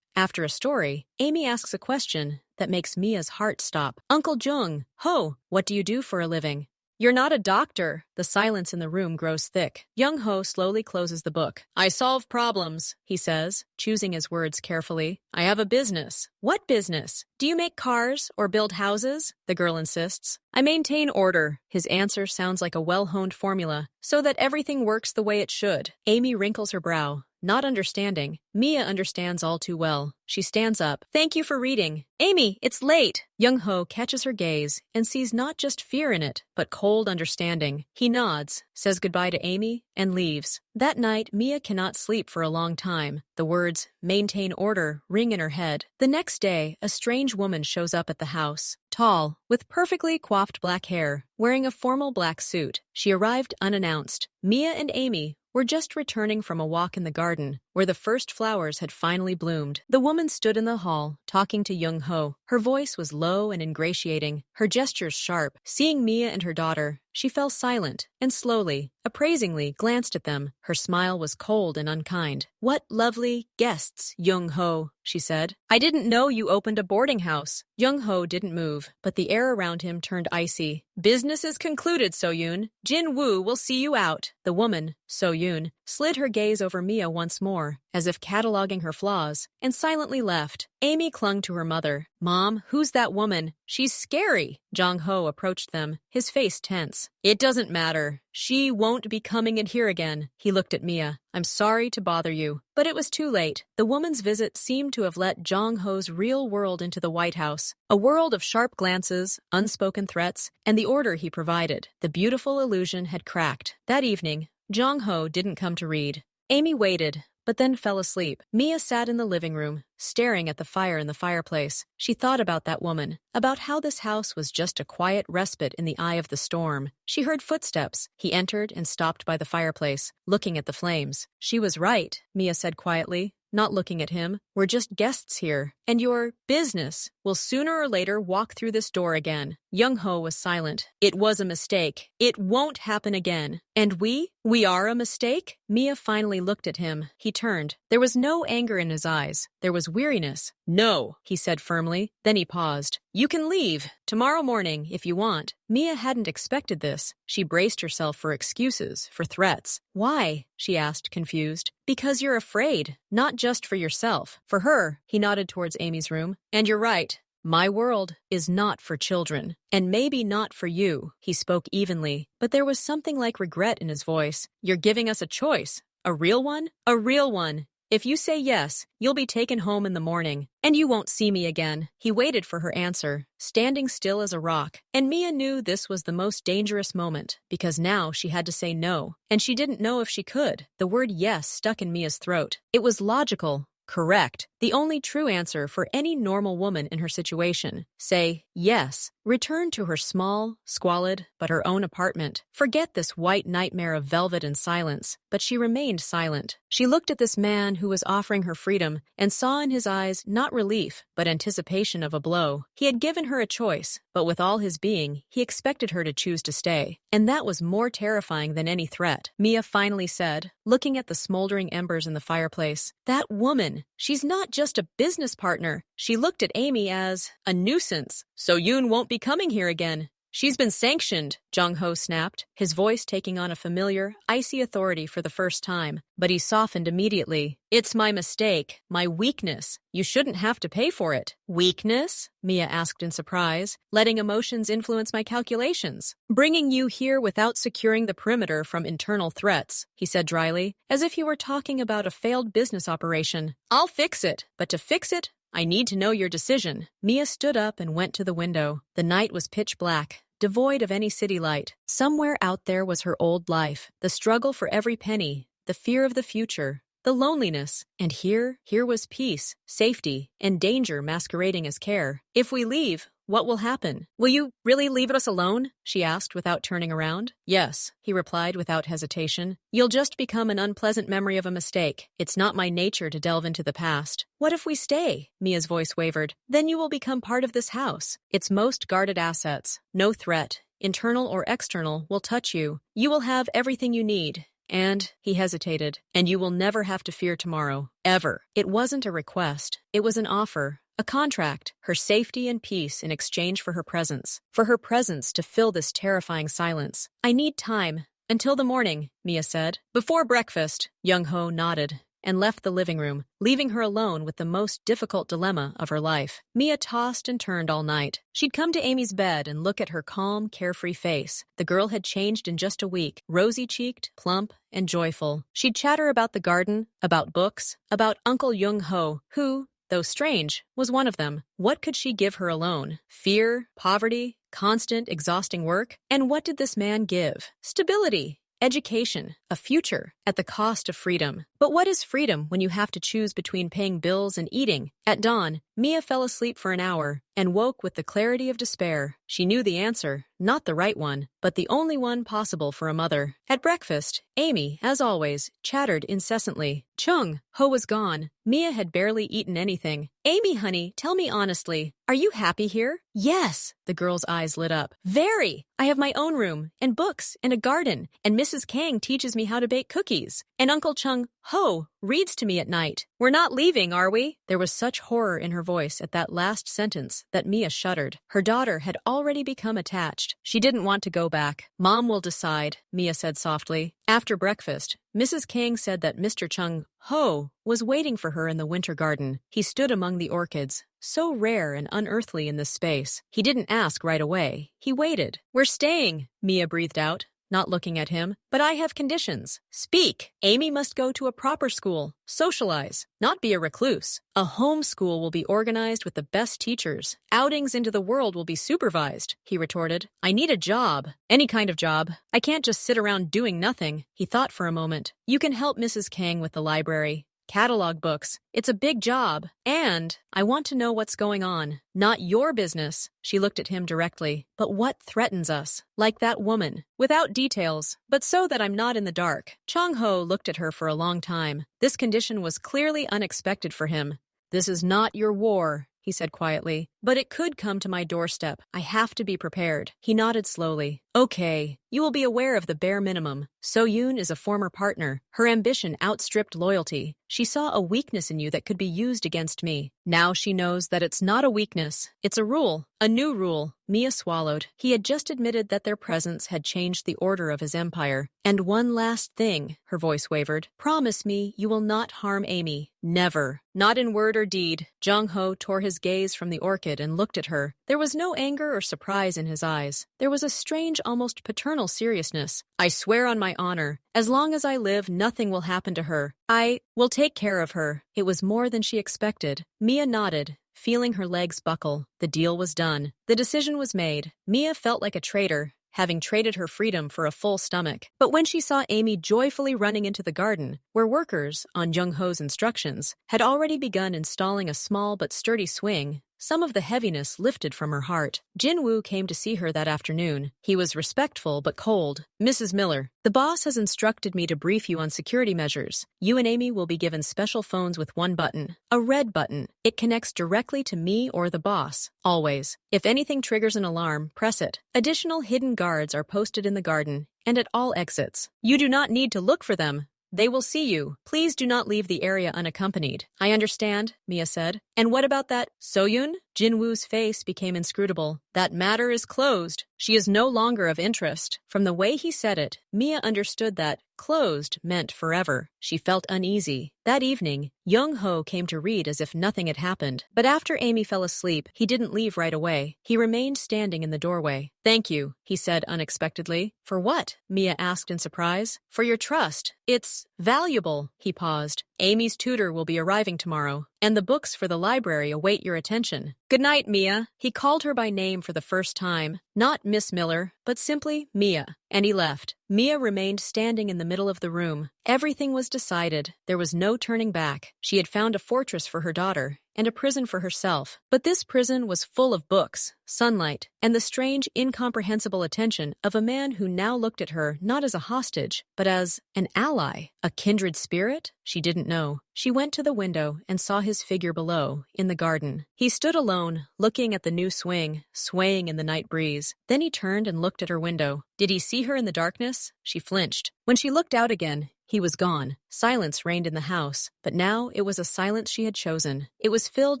after a story, Amy asks a question that makes Mia's heart stop. "Uncle Jung-ho, what do you do for a living?" "You're not a doctor." The silence in the room grows thick. Jung-ho slowly closes the book. "I solve problems," he says, choosing his words carefully. "I have a business." "What business? Do you make cars or build houses?" the girl insists. "I maintain order." His answer sounds like a well-honed formula, so that everything works the way it should. Amy wrinkles her brow, not understanding. Mia understands all too well. She stands up. "Thank you for reading." "Amy, it's late." Jung-ho catches her gaze and sees not just fear in it, but cold understanding. He nods, says goodbye to Amy, and leaves. That night, Mia cannot sleep for a long time. The words, "maintain order," ring in her head. The next day, a strange woman shows up at the house. Tall, with perfectly coiffed black hair, wearing a formal black suit. She arrived unannounced. Mia and Amy were just returning from a walk in the garden, where the first flowers had finally bloomed. The woman stood in the hall, talking to Jung-ho. Her voice was low and ingratiating, her gestures sharp. Seeing Mia and her daughter, she fell silent, and slowly, appraisingly, glanced at them. Her smile was cold and unkind. "What lovely guests, Jung-ho," she said. "I didn't know you opened a boarding house." Jung-ho didn't move, but the air around him turned icy. "Business is concluded, So-yoon. Jin-woo will see you out." The woman, So-yoon, slid her gaze over Mia once more, as if cataloging her flaws, and silently left. Amy clung to her mother. "Mom, who's that woman? She's scary." Jong-ho approached them, his face tense. "It doesn't matter. She won't be coming in here again." He looked at Mia. "I'm sorry to bother you." But it was too late. The woman's visit seemed to have let Jong-ho's real world into the White House. A world of sharp glances, unspoken threats, and the order he provided. The beautiful illusion had cracked. That evening, Jong-ho didn't come to read. Amy waited, but then fell asleep. Mia sat in the living room, staring at the fire in the fireplace. She thought about that woman, about how this house was just a quiet respite in the eye of the storm. She heard footsteps. He entered and stopped by the fireplace, looking at the flames. "She was right," Mia said quietly, not looking at him. "We're just guests here, and your business will sooner or later walk through this door again." Jong-ho was silent. "It was a mistake. It won't happen again." "And we are a mistake?" Mia finally looked at him. He turned. There was no anger in his eyes. There was weariness. "No," he said firmly. Then he paused. "You can leave tomorrow morning if you want." Mia hadn't expected this. She braced herself for excuses, for threats. "Why?" she asked, confused. "Because you're afraid. Not just for yourself. For her." He nodded towards Amy's room. "And you're right. My world is not for children. And maybe not for you." He spoke evenly, but there was something like regret in his voice. "You're giving us a choice. A real one? A real one. If you say yes, you'll be taken home in the morning, and you won't see me again." He waited for her answer, standing still as a rock. And Mia knew this was the most dangerous moment, because now she had to say no, and she didn't know if she could. The word yes stuck in Mia's throat. It was logical. Correct. The only true answer for any normal woman in her situation. Say yes. Return to her small, squalid, but her own apartment. Forget this white nightmare of velvet and silence. But she remained silent. She looked at this man who was offering her freedom and saw in his eyes not relief, but anticipation of a blow. He had given her a choice, but with all his being, he expected her to choose to stay. And that was more terrifying than any threat. Mia finally said, looking at the smoldering embers in the fireplace, "That woman, she's not just a business partner." She looked at Amy as a nuisance. "So Yoon won't be coming here again." "She's been sanctioned," Jong-ho snapped, his voice taking on a familiar, icy authority for the first time. But he softened immediately. "It's my mistake, my weakness. You shouldn't have to pay for it." "Weakness?" Mia asked in surprise. "Letting emotions influence my calculations. Bringing you here without securing the perimeter from internal threats," he said dryly, as if he were talking about a failed business operation. "I'll fix it, but to fix it, I need to know your decision." Mia stood up and went to the window. The night was pitch black, devoid of any city light. Somewhere out there was her old life, the struggle for every penny, the fear of the future, the loneliness. And here was peace, safety, and danger masquerading as care. "If we leave, what will happen? Will you really leave us alone?" she asked without turning around. "Yes," he replied without hesitation. "You'll just become an unpleasant memory of a mistake. It's not my nature to delve into the past." "What if we stay?" Mia's voice wavered. "Then you will become part of this house, its most guarded assets. No threat, internal or external, will touch you. You will have everything you need. And," he hesitated, "and you will never have to fear tomorrow. Ever." It wasn't a request. It was an offer. A contract, her safety and peace in exchange for her presence. For her presence to fill this terrifying silence. "I need time. Until the morning," Mia said. "Before breakfast." Jong-ho nodded and left the living room, leaving her alone with the most difficult dilemma of her life. Mia tossed and turned all night. She'd come to Amy's bed and look at her calm, carefree face. The girl had changed in just a week, rosy-cheeked, plump, and joyful. She'd chatter about the garden, about books, about Uncle Jong-ho, who, though strange, was one of them. What could she give her alone? Fear, poverty, constant, exhausting work? And what did this man give? Stability, education, a future, at the cost of freedom. But what is freedom when you have to choose between paying bills and eating? At dawn, Mia fell asleep for an hour and woke with the clarity of despair. She knew the answer, not the right one, but the only one possible for a mother. At breakfast, Amy, as always, chattered incessantly. Chung-ho was gone. Mia had barely eaten anything. "Amy, honey, tell me honestly, are you happy here?" "Yes." The girl's eyes lit up. "Very. I have my own room, and books, and a garden, and Mrs. Kang teaches me how to bake cookies." And Uncle Chung Ho reads to me at night. We're not leaving, are we? There was such horror in her voice at that last sentence that Mia shuddered. Her daughter had already become attached. She didn't want to go back. Mom will decide, Mia said softly. After breakfast, Mrs. Kang said that Mr. Chung Ho was waiting for her in the winter garden. He stood among the orchids, so rare and unearthly in this space. He didn't ask right away. He waited. We're staying, Mia breathed out, not looking at him. But I have conditions. Speak. Amy must go to a proper school. Socialize, not be a recluse. A home school will be organized with the best teachers. Outings into the world will be supervised, he retorted. I need a job. Any kind of job. I can't just sit around doing nothing. He thought for a moment. You can help Mrs. Kang with the library. Catalog books. It's a big job. And I want to know what's going on. Not your business. She looked at him directly. But what threatens us? Like that woman. Without details, but so that I'm not in the dark. Chung Ho looked at her for a long time. This condition was clearly unexpected for him. This is not your war, he said quietly, but it could come to my doorstep. I have to be prepared. He nodded slowly. Okay, you will be aware of the bare minimum. So-yoon is a former partner. Her ambition outstripped loyalty. She saw a weakness in you that could be used against me. Now she knows that it's not a weakness. It's a rule. A new rule. Mia swallowed. He had just admitted that their presence had changed the order of his empire. And one last thing, her voice wavered. Promise me you will not harm Amy. Never. Not in word or deed. Jung Ho tore his gaze from the orchid and looked at her. There was no anger or surprise in his eyes. There was a strange, almost paternal seriousness. I swear on my honor, as long as I live, nothing will happen to her. I will take care of her. It was more than she expected. Mia nodded, feeling her legs buckle. The deal was done. The decision was made. Mia felt like a traitor, having traded her freedom for a full stomach. But when she saw Amy joyfully running into the garden, where workers, on Jung Ho's instructions, had already begun installing a small but sturdy swing, some of the heaviness lifted from her heart. Jin Woo came to see her that afternoon. He was respectful but cold. Mrs. Miller, the boss has instructed me to brief you on security measures. You and Amy will be given special phones with one button. A red button. It connects directly to me or the boss. Always. If anything triggers an alarm, press it. Additional hidden guards are posted in the garden and at all exits. You do not need to look for them. They will see you. Please do not leave the area unaccompanied. I understand, Mia said. And what about that So-yoon? Jin Woo's face became inscrutable. That matter is closed. She is no longer of interest. From the way he said it, Mia understood that closed meant forever. She felt uneasy. That evening, Jung Ho came to read as if nothing had happened. But after Amy fell asleep, he didn't leave right away. He remained standing in the doorway. Thank you, he said unexpectedly. For what? Mia asked in surprise. For your trust. It's valuable. He paused. Amy's tutor will be arriving tomorrow, and the books for the library await your attention. Good night, Mia. He called her by name for the first time. Not Miss Miller, but simply Mia. And he left. Mia remained standing in the middle of the room. Everything was decided. There was no turning back. She had found a fortress for her daughter and a prison for herself. But this prison was full of books, sunlight, and the strange, incomprehensible attention of a man who now looked at her not as a hostage, but as an ally, a kindred spirit? She didn't know. She went to the window and saw his figure below, in the garden. He stood alone, looking at the new swing, swaying in the night breeze. Then he turned and looked at her window. Did he see her in the darkness? She flinched. When she looked out again, he was gone. Silence reigned in the house, but now it was a silence she had chosen. It was filled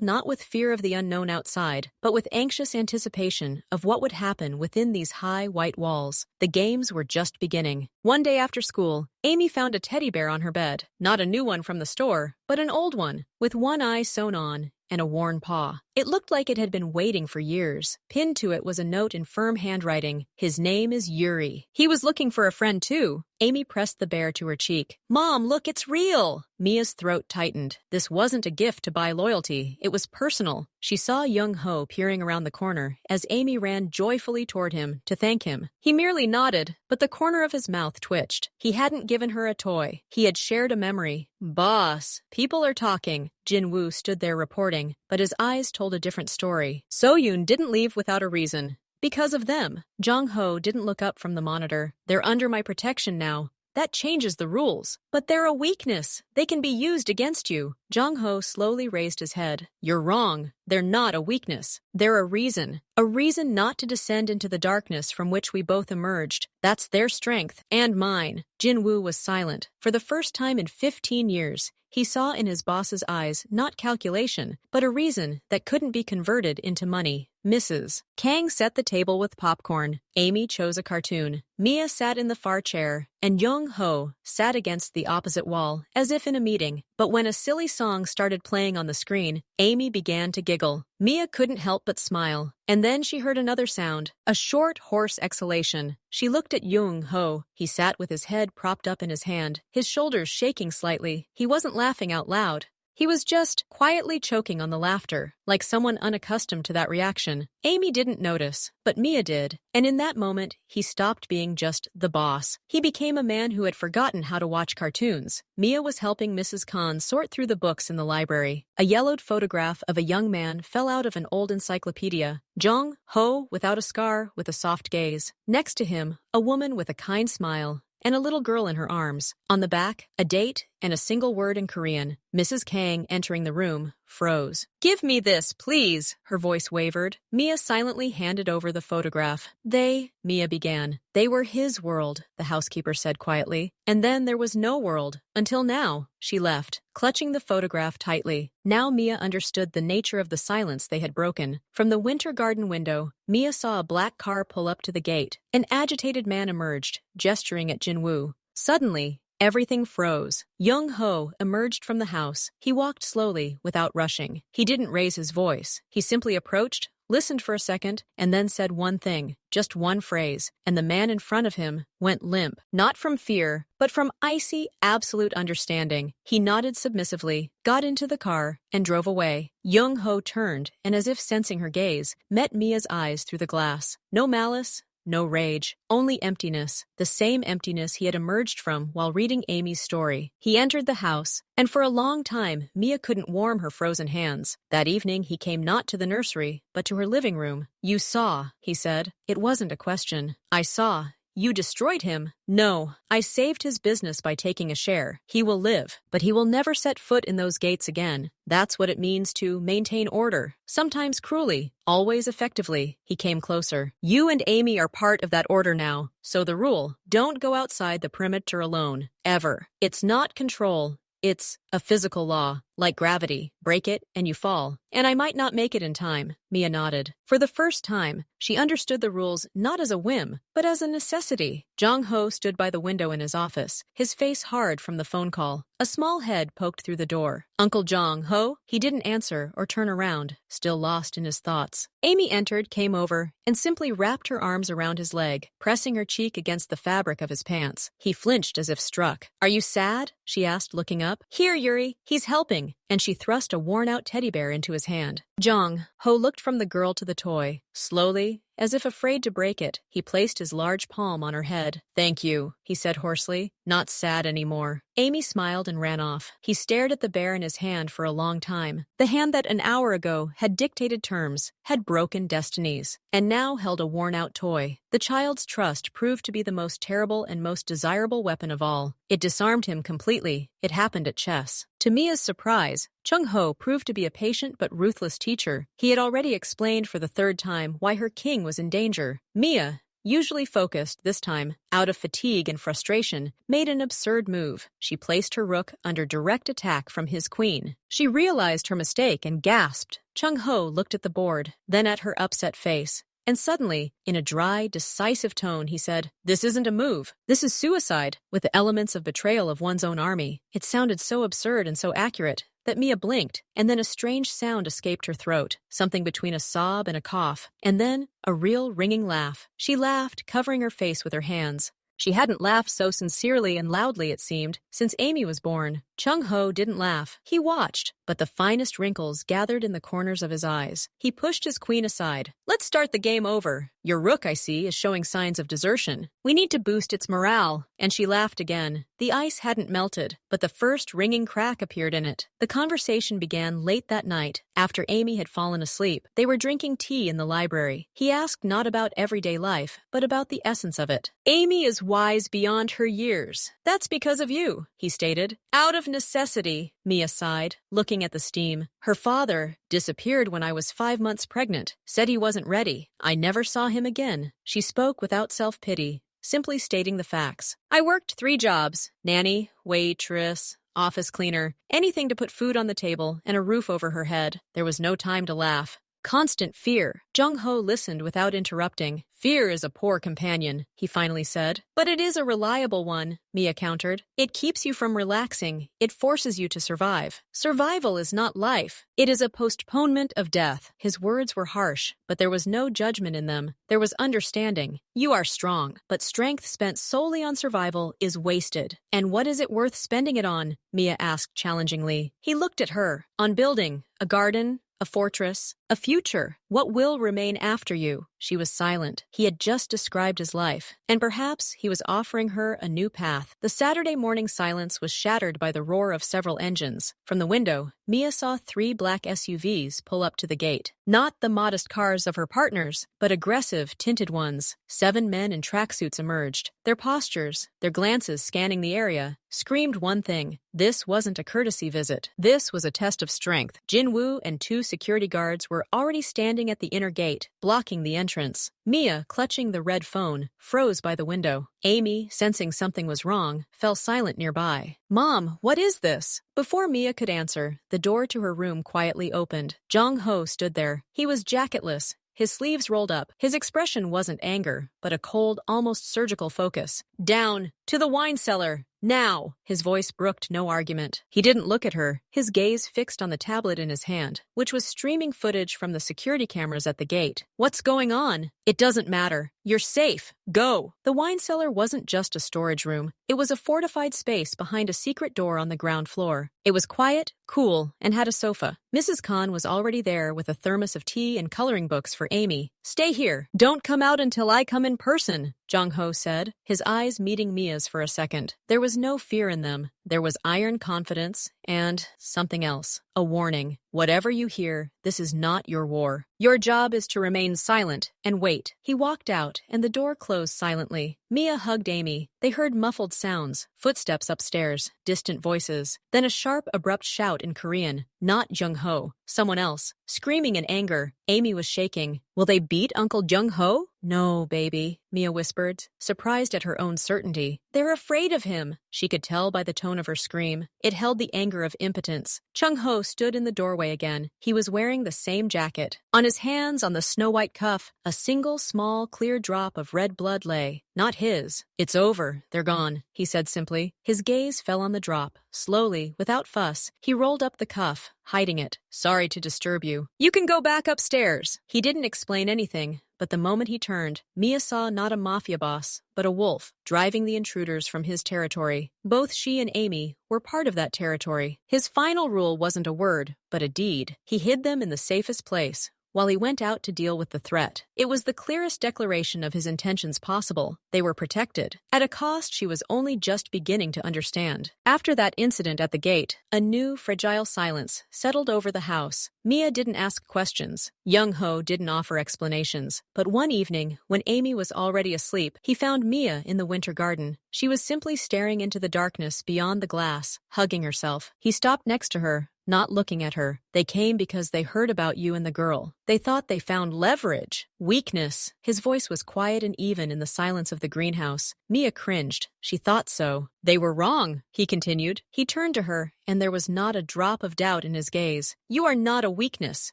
not with fear of the unknown outside, but with anxious anticipation of what would happen within these high white walls. The games were just beginning. One day after school, Amy found a teddy bear on her bed. Not a new one from the store, but an old one, with one eye sewn on and a worn paw. It looked like it had been waiting for years. Pinned to it was a note in firm handwriting. His name is Yuri. He was looking for a friend too. Amy pressed the bear to her cheek. Mom, look, it's real! Mia's throat tightened. This wasn't a gift to buy loyalty. It was personal. She saw Jung Ho peering around the corner as Amy ran joyfully toward him to thank him. He merely nodded, but the corner of his mouth twitched. He hadn't given her a toy. He had shared a memory. Boss, people are talking. Jin Woo stood there reporting, but his eyes told a different story. So-yoon didn't leave without a reason. Because of them. Jung Ho didn't look up from the monitor. They're under my protection now. That changes the rules. But they're a weakness. They can be used against you. Jung-ho slowly raised his head. You're wrong. They're not a weakness. They're a reason. A reason not to descend into the darkness from which we both emerged. That's their strength, and mine. Jin-woo was silent. For the first time in 15 years, he saw in his boss's eyes not calculation, but a reason that couldn't be converted into money. Mrs. Kang set the table with popcorn. Amy chose a cartoon. Mia sat in the far chair, and Jung-ho sat against the opposite wall, as if in a meeting. But when a silly song started playing on the screen, Amy began to giggle. Mia couldn't help but smile. And then she heard another sound, a short, hoarse exhalation. She looked at Jung-ho. He sat with his head propped up in his hand, his shoulders shaking slightly. He wasn't laughing out loud. He was just quietly choking on the laughter, like someone unaccustomed to that reaction. Amy didn't notice, but Mia did. And in that moment, he stopped being just the boss. He became a man who had forgotten how to watch cartoons. Mia was helping Mrs. Khan sort through the books in the library. A yellowed photograph of a young man fell out of an old encyclopedia. Jung-ho, without a scar, with a soft gaze. Next to him, a woman with a kind smile, and a little girl in her arms. On the back, a date and a single word in Korean. Mrs. Kang, entering the room, froze. Give me this, please, her voice wavered. Mia silently handed over the photograph. Mia began. They were his world, the housekeeper said quietly. And then there was no world. Until now, she left, clutching the photograph tightly. Now Mia understood the nature of the silence they had broken. From the winter garden window, Mia saw a black car pull up to the gate. An agitated man emerged, gesturing at Jin-woo. Suddenly, everything froze. Jung-ho emerged from the house. He walked slowly, without rushing. He didn't raise his voice. He simply approached, listened for a second, and then said one thing, just one phrase, and the man in front of him went limp, not from fear, but from icy, absolute understanding. He nodded submissively, got into the car, and drove away. Jung-ho turned, and as if sensing her gaze, met Mia's eyes through the glass. No malice, no rage, only emptiness, the same emptiness he had emerged from while reading Amy's story. He entered the house, and for a long time, Mia couldn't warm her frozen hands. That evening, he came not to the nursery, but to her living room. You saw, he said. It wasn't a question. I saw. You destroyed him? No, I saved his business by taking a share. He will live, but he will never set foot in those gates again. That's what it means to maintain order, sometimes cruelly, always effectively. He came closer. You and Amy are part of that order now. So the rule, don't go outside the perimeter alone, ever. It's not control. It's a physical law, like gravity. Break it, and you fall. And I might not make it in time, Mia nodded. For the first time, she understood the rules not as a whim, but as a necessity. Jung-ho stood by the window in his office, his face hard from the phone call. A small head poked through the door. Uncle Jung-ho? He didn't answer or turn around, still lost in his thoughts. Amy entered, came over, and simply wrapped her arms around his leg, pressing her cheek against the fabric of his pants. He flinched as if struck. Are you sad? She asked, looking up. Here, Yuri, he's helping. And she thrust a worn-out teddy bear into his hand. Jung-ho looked from the girl to the toy. Slowly, as if afraid to break it, he placed his large palm on her head. Thank you, he said hoarsely. Not sad anymore. Amy smiled and ran off. He stared at the bear in his hand for a long time. The hand that an hour ago had dictated terms, had broken destinies, and now held a worn-out toy. The child's trust proved to be the most terrible and most desirable weapon of all. It disarmed him completely. It happened at chess. To Mia's surprise, Jung-ho proved to be a patient but ruthless teacher. He had already explained for the third time why her king was in danger. Mia, usually focused, this time, out of fatigue and frustration, made an absurd move. She placed her rook under direct attack from his queen. She realized her mistake and gasped. Jung-ho looked at the board, then at her upset face. And suddenly, in a dry, decisive tone, he said, This isn't a move. This is suicide, with the elements of betrayal of one's own army. It sounded so absurd and so accurate that Mia blinked, and then a strange sound escaped her throat, something between a sob and a cough, and then a real ringing laugh. She laughed, covering her face with her hands. She hadn't laughed so sincerely and loudly, it seemed, since Amy was born. Jung-ho didn't laugh. He watched, but the finest wrinkles gathered in the corners of his eyes. He pushed his queen aside. Let's start the game over. Your rook, I see, is showing signs of desertion. We need to boost its morale. And she laughed again. The ice hadn't melted, but the first ringing crack appeared in it. The conversation began late that night, after Amy had fallen asleep. They were drinking tea in the library. He asked not about everyday life, but about the essence of it. Amy is wise beyond her years. That's because of you, he stated. Out of necessity, Mia sighed, looking at the steam. Her father disappeared when I was 5 months pregnant, said he wasn't ready. I never saw him again. She spoke without self-pity, simply stating the facts. I worked 3 jobs: nanny, waitress, office cleaner, anything to put food on the table and a roof over her head. There was no time to laugh. Constant fear. Jung-ho listened without interrupting. Fear is a poor companion, he finally said. But it is a reliable one, Mia countered. It keeps you from relaxing. It forces you to survive. Survival is not life. It is a postponement of death. His words were harsh, but there was no judgment in them. There was understanding. You are strong, but strength spent solely on survival is wasted. And what is it worth spending it on? Mia asked challengingly. He looked at her. On building, a garden, a fortress, a future. What will remain after you? She was silent. He had just described his life, and perhaps he was offering her a new path. The Saturday morning silence was shattered by the roar of several engines. From the window, Mia saw 3 black SUVs pull up to the gate. Not the modest cars of her partners, but aggressive, tinted ones. 7 men in tracksuits emerged. Their postures, their glances scanning the area, screamed one thing. This wasn't a courtesy visit. This was a test of strength. Jin-woo and 2 security guards were already standing at the inner gate, blocking the entrance. Mia, clutching the red phone, froze by the window. Amy, sensing something was wrong, fell silent nearby. Mom, what is this? Before Mia could answer, the door to her room quietly opened. Jung-ho stood there. He was jacketless, his sleeves rolled up. His expression wasn't anger, but a cold, almost surgical focus. Down, to the wine cellar, now! His voice brooked no argument. He didn't look at her, his gaze fixed on the tablet in his hand, which was streaming footage from the security cameras at the gate. What's going on? It doesn't matter. You're safe. Go! The wine cellar wasn't just a storage room. It was a fortified space behind a secret door on the ground floor. It was quiet, cool, and had a sofa. Mrs. Khan was already there with a thermos of tea and coloring books for Amy. Stay here. Don't come out until I come in person, Jung-ho said, his eyes meeting Mia's for a second. There was no fear in them. There was iron confidence and something else. A warning. Whatever you hear, this is not your war. Your job is to remain silent and wait. He walked out, and the door closed silently. Mia hugged Amy. They heard muffled sounds, footsteps upstairs, distant voices, then a sharp, abrupt shout in Korean. Not Jung-ho, someone else, screaming in anger. Amy was shaking. Will they beat Uncle Jung-ho? No, baby, Mia whispered, surprised at her own certainty. They're afraid of him, she could tell by the tone of her scream. It held the anger of impotence. Jung-ho stood in the doorway again. He was wearing the same jacket. On his hands, on the snow-white cuff, a single small, clear drop of red blood lay. Not his. It's over. They're gone, he said simply. His gaze fell on the drop. Slowly, without fuss, he rolled up the cuff, hiding it. Sorry to disturb you. You can go back upstairs. He didn't explain anything, but the moment he turned, Mia saw not a mafia boss, but a wolf, driving the intruders from his territory. Both she and Amy were part of that territory. His final rule wasn't a word, but a deed. He hid them in the safest place, while he went out to deal with the threat. It was the clearest declaration of his intentions possible. They were protected, at a cost she was only just beginning to understand. After that incident at the gate, a new, fragile silence settled over the house. Mia didn't ask questions. Jung-ho didn't offer explanations. But one evening, when Amy was already asleep, he found Mia in the winter garden. She was simply staring into the darkness beyond the glass, hugging herself. He stopped next to her, not looking at her. They came because they heard about you and the girl. They thought they found leverage. Weakness. His voice was quiet and even in the silence of the greenhouse. Mia cringed. She thought so. They were wrong, he continued. He turned to her, and there was not a drop of doubt in his gaze. You are not a weakness.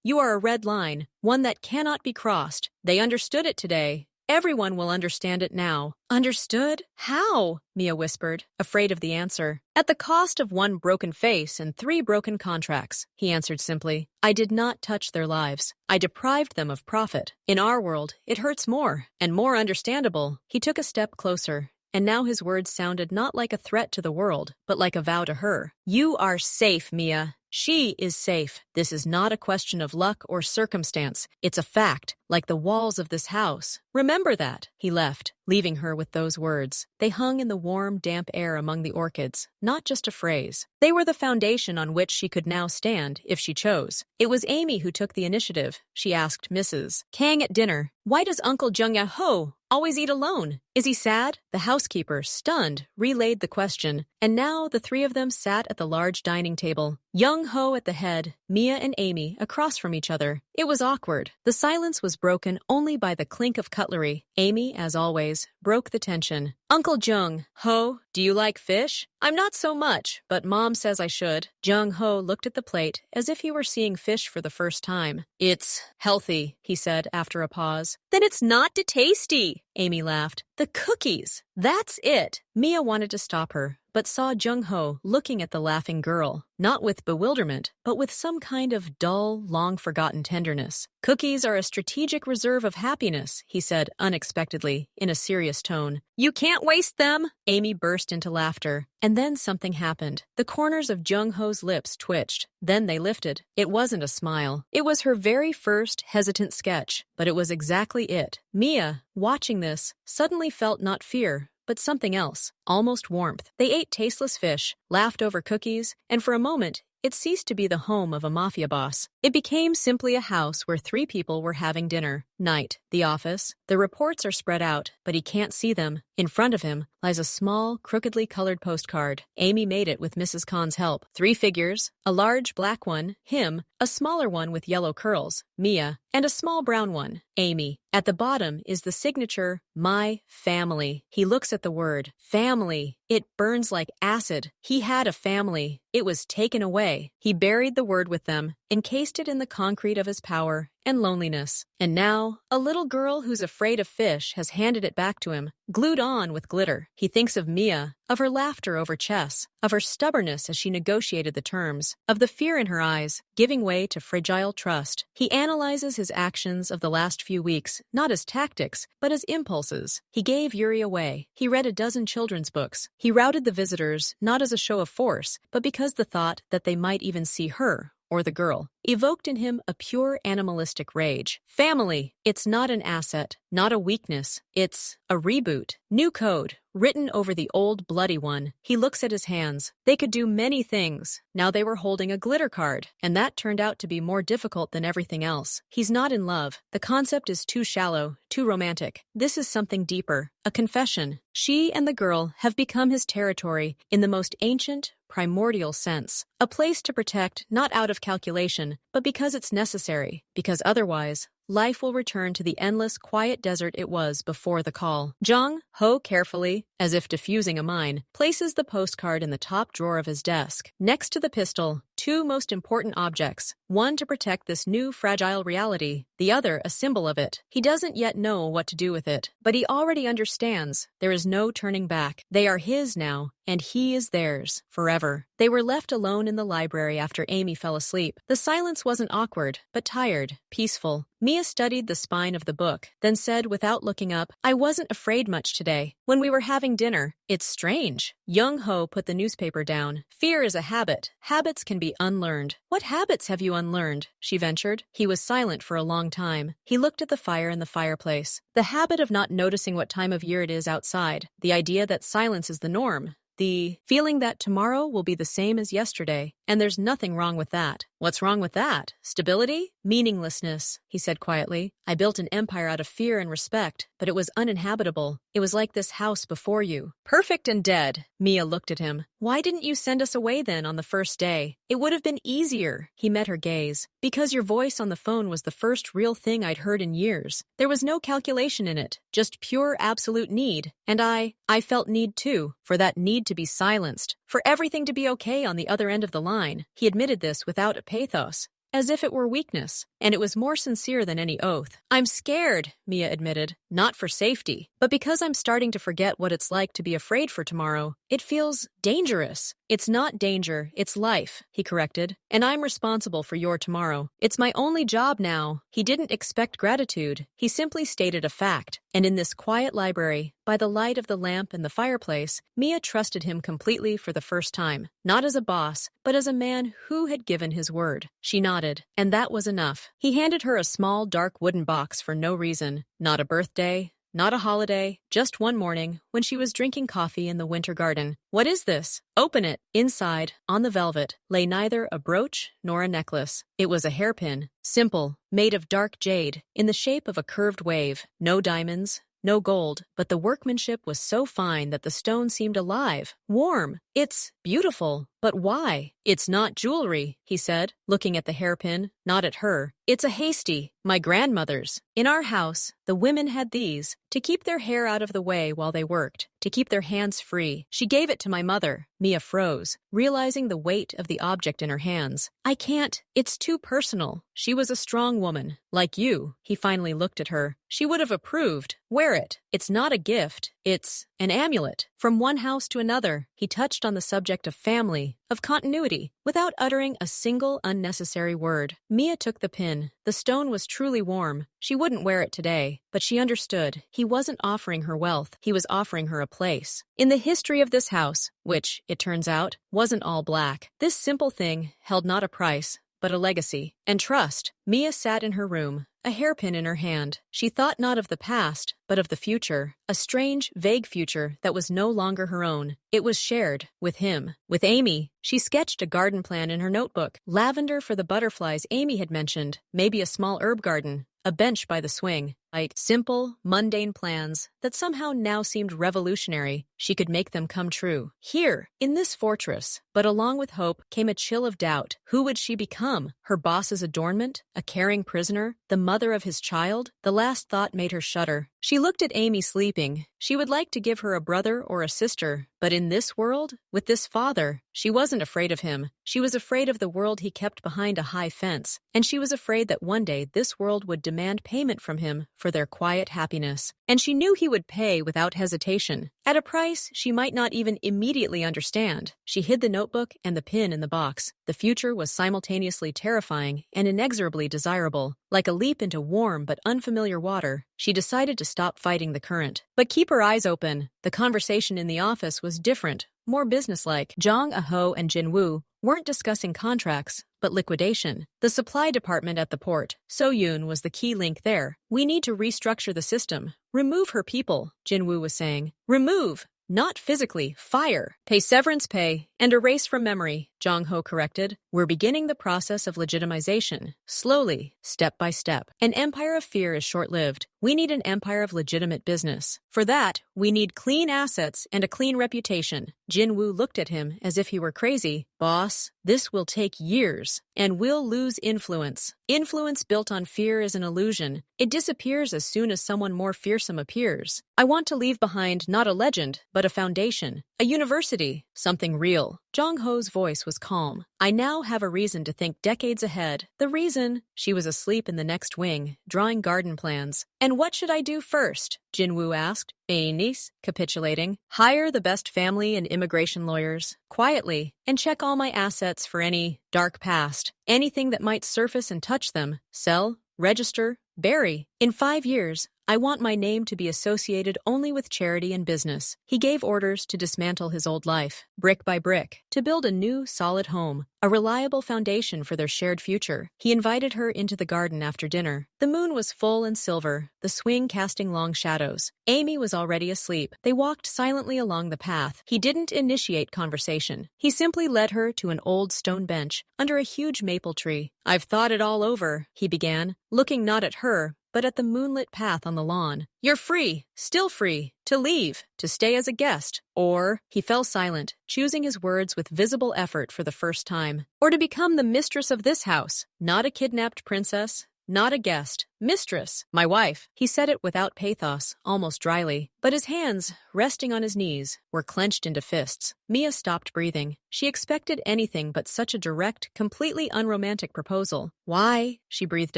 You are a red line, one that cannot be crossed. They understood it today. Everyone will understand it now. Understood? How? Mia whispered, afraid of the answer. At the cost of 1 broken face and 3 broken contracts, he answered simply. I did not touch their lives. I deprived them of profit. In our world, it hurts more, and more understandable. He took a step closer, and now his words sounded not like a threat to the world, but like a vow to her. You are safe, Mia. She is safe. This is not a question of luck or circumstance. It's a fact, like the walls of this house. Remember that. He left, leaving her with those words. They hung in the warm, damp air among the orchids, not just a phrase. They were the foundation on which she could now stand, if she chose. It was Amy who took the initiative. She asked Mrs. Kang at dinner, "Why does Uncle Jung-ya-ho always eat alone? Is he sad?" The housekeeper, stunned, relayed the question, and now the three of them sat at the large dining table. Jung-ho at the head, Mia and Amy across from each other. It was awkward. The silence was broken only by the clink of cutlery. Amy, as always, broke the tension. "Uncle Jung-ho, do you like fish?" "I'm not so much, but Mom says I should." Jung-ho looked at the plate as if he were seeing fish for the first time. "It's healthy," he said after a pause. "Then it's not tasty," Amy laughed. "The cookies. That's it." Mia wanted to stop her, but saw Jung-ho looking at the laughing girl, not with bewilderment, but with some kind of dull, long-forgotten tenderness. "Cookies are a strategic reserve of happiness," he said unexpectedly, in a serious tone. "You can't waste them!" Amy burst into laughter. And then something happened. The corners of Jung-ho's lips twitched. Then they lifted. It wasn't a smile. It was her very first hesitant sketch, but it was exactly it. Mia, watching this, suddenly felt not fear, but something else, almost warmth. They ate tasteless fish, laughed over cookies, and for a moment, it ceased to be the home of a mafia boss. It became simply a house where three people were having dinner. Night, the office. The reports are spread out, but he can't see them. In front of him lies a small, crookedly colored postcard. Amy made it with Mrs. Khan's help. Three figures, a large black one, him, a smaller one with yellow curls, Mia, and a small brown one, Amy. At the bottom is the signature, "My family." He looks at the word, family. It burns like acid. He had a family. It was taken away. He buried the word with them, encased it in the concrete of his power and loneliness. And now, a little girl who's afraid of fish has handed it back to him, glued on with glitter. He thinks of Mia, of her laughter over chess, of her stubbornness as she negotiated the terms, of the fear in her eyes, giving way to fragile trust. He analyzes his actions of the last few weeks, not as tactics, but as impulses. He gave Yuri away. He read a dozen children's books. He routed the visitors, not as a show of force, but because the thought that they might even see her, or the girl, evoked in him a pure animalistic rage. Family. It's not an asset, not a weakness. It's a reboot. New code, written over the old bloody one. He looks at his hands. They could do many things. Now they were holding a glitter card, and that turned out to be more difficult than everything else. He's not in love. The concept is too shallow, too romantic. This is something deeper, a confession. She and the girl have become his territory in the most ancient, primordial sense. A place to protect not out of calculation, but because it's necessary, because otherwise, life will return to the endless, quiet desert it was before the call. Jung-ho carefully, as if diffusing a mine, places the postcard in the top drawer of his desk. Next to the pistol, two most important objects, one to protect this new fragile reality, the other a symbol of it. He doesn't yet know what to do with it, but he already understands. There is no turning back. They are his now, and he is theirs, forever. They were left alone in the library after Amy fell asleep. The silence wasn't awkward, but tired, peaceful. Mia studied the spine of the book, then said without looking up, "I wasn't afraid much today. When we were having dinner, it's strange." Jung-ho put the newspaper down. "Fear is a habit. Habits can be unlearned." "What habits have you unlearned?" she ventured. He was silent for a long time. He looked at the fire in the fireplace. "The habit of not noticing what time of year it is outside. The idea that silence is the norm. The feeling that tomorrow will be the same as yesterday, and there's nothing wrong with that." "What's wrong with that? Stability?" "Meaninglessness," he said quietly. "I built an empire out of fear and respect, but it was uninhabitable. It was like this house before you. Perfect and dead." Mia looked at him. "Why didn't you send us away then on the first day? It would have been easier." He met her gaze. "Because your voice on the phone was the first real thing I'd heard in years. There was no calculation in it, just pure absolute need. And I felt need too, for that need to be silenced, for everything to be okay on the other end of the line." He admitted this without a pathos, as if it were weakness, and it was more sincere than any oath. "I'm scared," Mia admitted, "not for safety, but because I'm starting to forget what it's like to be afraid for tomorrow. It feels dangerous." "It's not danger, it's life," he corrected, "and I'm responsible for your tomorrow. It's my only job now." He didn't expect gratitude. He simply stated a fact. And in this quiet library, by the light of the lamp and the fireplace, Mia trusted him completely for the first time, not as a boss, but as a man who had given his word. She nodded, and that was enough. He handed her a small, dark wooden box for no reason, not a birthday, not a holiday, just one morning when she was drinking coffee in the winter garden. "What is this?" "Open it." Inside, on the velvet, lay neither a brooch nor a necklace. It was a hairpin, simple, made of dark jade, in the shape of a curved wave. No diamonds, no gold, but the workmanship was so fine that the stone seemed alive, warm. "It's beautiful, but why?" "It's not jewelry," he said, looking at the hairpin, not at her. "It's a hasty, my grandmother's. In our house, the women had these, to keep their hair out of the way while they worked, to keep their hands free. She gave it to my mother." Mia froze, realizing the weight of the object in her hands. "I can't. It's too personal." She was a strong woman. "Like you." He finally looked at her. "She would have approved. Wear it. It's not a gift. It's an amulet." From one house to another, he touched on the subject of family, of continuity, without uttering a single unnecessary word. Mia took the pin. The stone was truly warm. She wouldn't wear it today, but she understood. He wasn't offering her wealth. He was offering her a place. In the history of this house, which, it turns out, wasn't all black, this simple thing held not a price, but a legacy and trust. Mia sat in her room, a hairpin in her hand. She thought not of the past, but of the future, a strange, vague future that was no longer her own. It was shared with him, with Amy. She sketched a garden plan in her notebook. Lavender for the butterflies Amy had mentioned, maybe a small herb garden, a bench by the swing. Like simple, mundane plans that somehow now seemed revolutionary. She could make them come true. Here, in this fortress. But along with hope came a chill of doubt. Who would she become? Her boss's adornment? A caring prisoner? The mother of his child? The last thought made her shudder. She looked at Amy sleeping. She would like to give her a brother or a sister. But in this world, with this father, she wasn't afraid of him. She was afraid of the world he kept behind a high fence. And she was afraid that one day this world would demand payment from him for their quiet happiness. And she knew he would pay without hesitation, at a price she might not even immediately understand. She hid the notebook and the pin in the box. The future was simultaneously terrifying and inexorably desirable. Like a leap into warm but unfamiliar water, she decided to stop fighting the current. But keep her eyes open. The conversation in the office was different, more businesslike. Zhang Aho and Jin Woo weren't discussing contracts, but liquidation. The supply department at the port, So Yoon, was the key link there. "We need to restructure the system. Remove her people," Jin Woo was saying. "Remove! Not physically, fire. Pay severance pay and erase from memory," Jong Ho corrected. "We're beginning the process of legitimization, slowly, step by step. An empire of fear is short-lived. We need an empire of legitimate business. For that, we need clean assets and a clean reputation." Jin Woo looked at him as if he were crazy. "Boss, this will take years, and we'll lose influence. Influence built on fear is an illusion. It disappears as soon as someone more fearsome appears. I want to leave behind not a legend, but a foundation, a university, something real." Jong Ho's voice was calm. "I now have a reason to think decades ahead. The reason?" She was asleep in the next wing, drawing garden plans. "And what should I do first?" Jin Woo asked. Niece, capitulating. "Hire the best family and immigration lawyers, quietly, and check all my assets for any dark past, anything that might surface and touch them. Sell, register, bury. In 5 years, I want my name to be associated only with charity and business." He gave orders to dismantle his old life, brick by brick, to build a new, solid home, a reliable foundation for their shared future. He invited her into the garden after dinner. The moon was full and silver, the swing casting long shadows. Amy was already asleep. They walked silently along the path. He didn't initiate conversation. He simply led her to an old stone bench under a huge maple tree. "I've thought it all over," he began, looking not at her, but at the moonlit path on the lawn. "You're free, still free, to leave, to stay as a guest, or," he fell silent, choosing his words with visible effort for the first time, "or to become the mistress of this house, not a kidnapped princess, not a guest, mistress, my wife." He said it without pathos, almost dryly, but his hands, resting on his knees, were clenched into fists. Mia stopped breathing. She expected anything but such a direct, completely unromantic proposal. "Why?" she breathed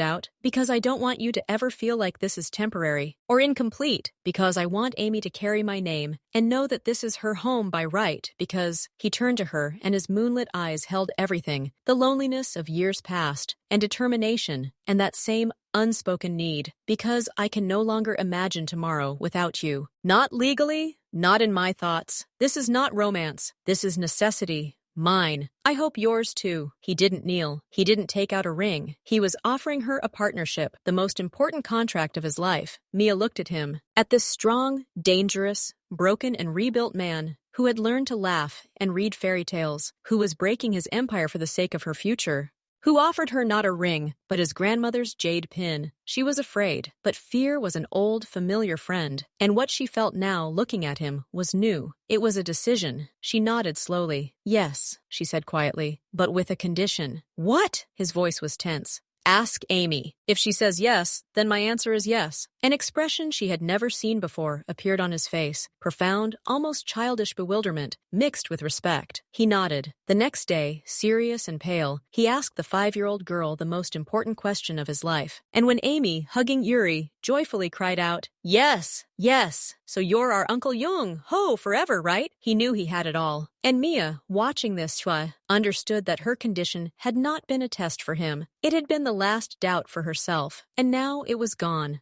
out. "Because I don't want you to ever feel like this is temporary or incomplete. Because I want Amy to carry my name and know that this is her home by right. Because..." He turned to her, and his moonlit eyes held everything, the loneliness of years past, and determination, and that same unspoken need, because I can no longer imagine tomorrow without you. Not legally, not in my thoughts. This is not romance. This is necessity. Mine. I hope yours too. He didn't kneel. He didn't take out a ring. He was offering her a partnership, the most important contract of his life. Mia looked at him, at this strong, dangerous, broken and rebuilt man who had learned to laugh and read fairy tales, who was breaking his empire for the sake of her future, who offered her not a ring, but his grandmother's jade pin. She was afraid, but fear was an old, familiar friend, and what she felt now looking at him was new. It was a decision. She nodded slowly. Yes, she said quietly, but with a condition. What? His voice was tense. Ask Amy. If she says yes, then my answer is yes. An expression she had never seen before appeared on his face, profound, almost childish bewilderment, mixed with respect. He nodded. The next day, serious and pale, he asked the 5-year-old girl the most important question of his life. And when Amy, hugging Yuri, joyfully cried out, "Yes, yes, so you're our Uncle Jung, ho, forever, right?" He knew he had it all. And Mia, watching this, understood that her condition had not been a test for him. It had been the last doubt for herself, and now it was gone.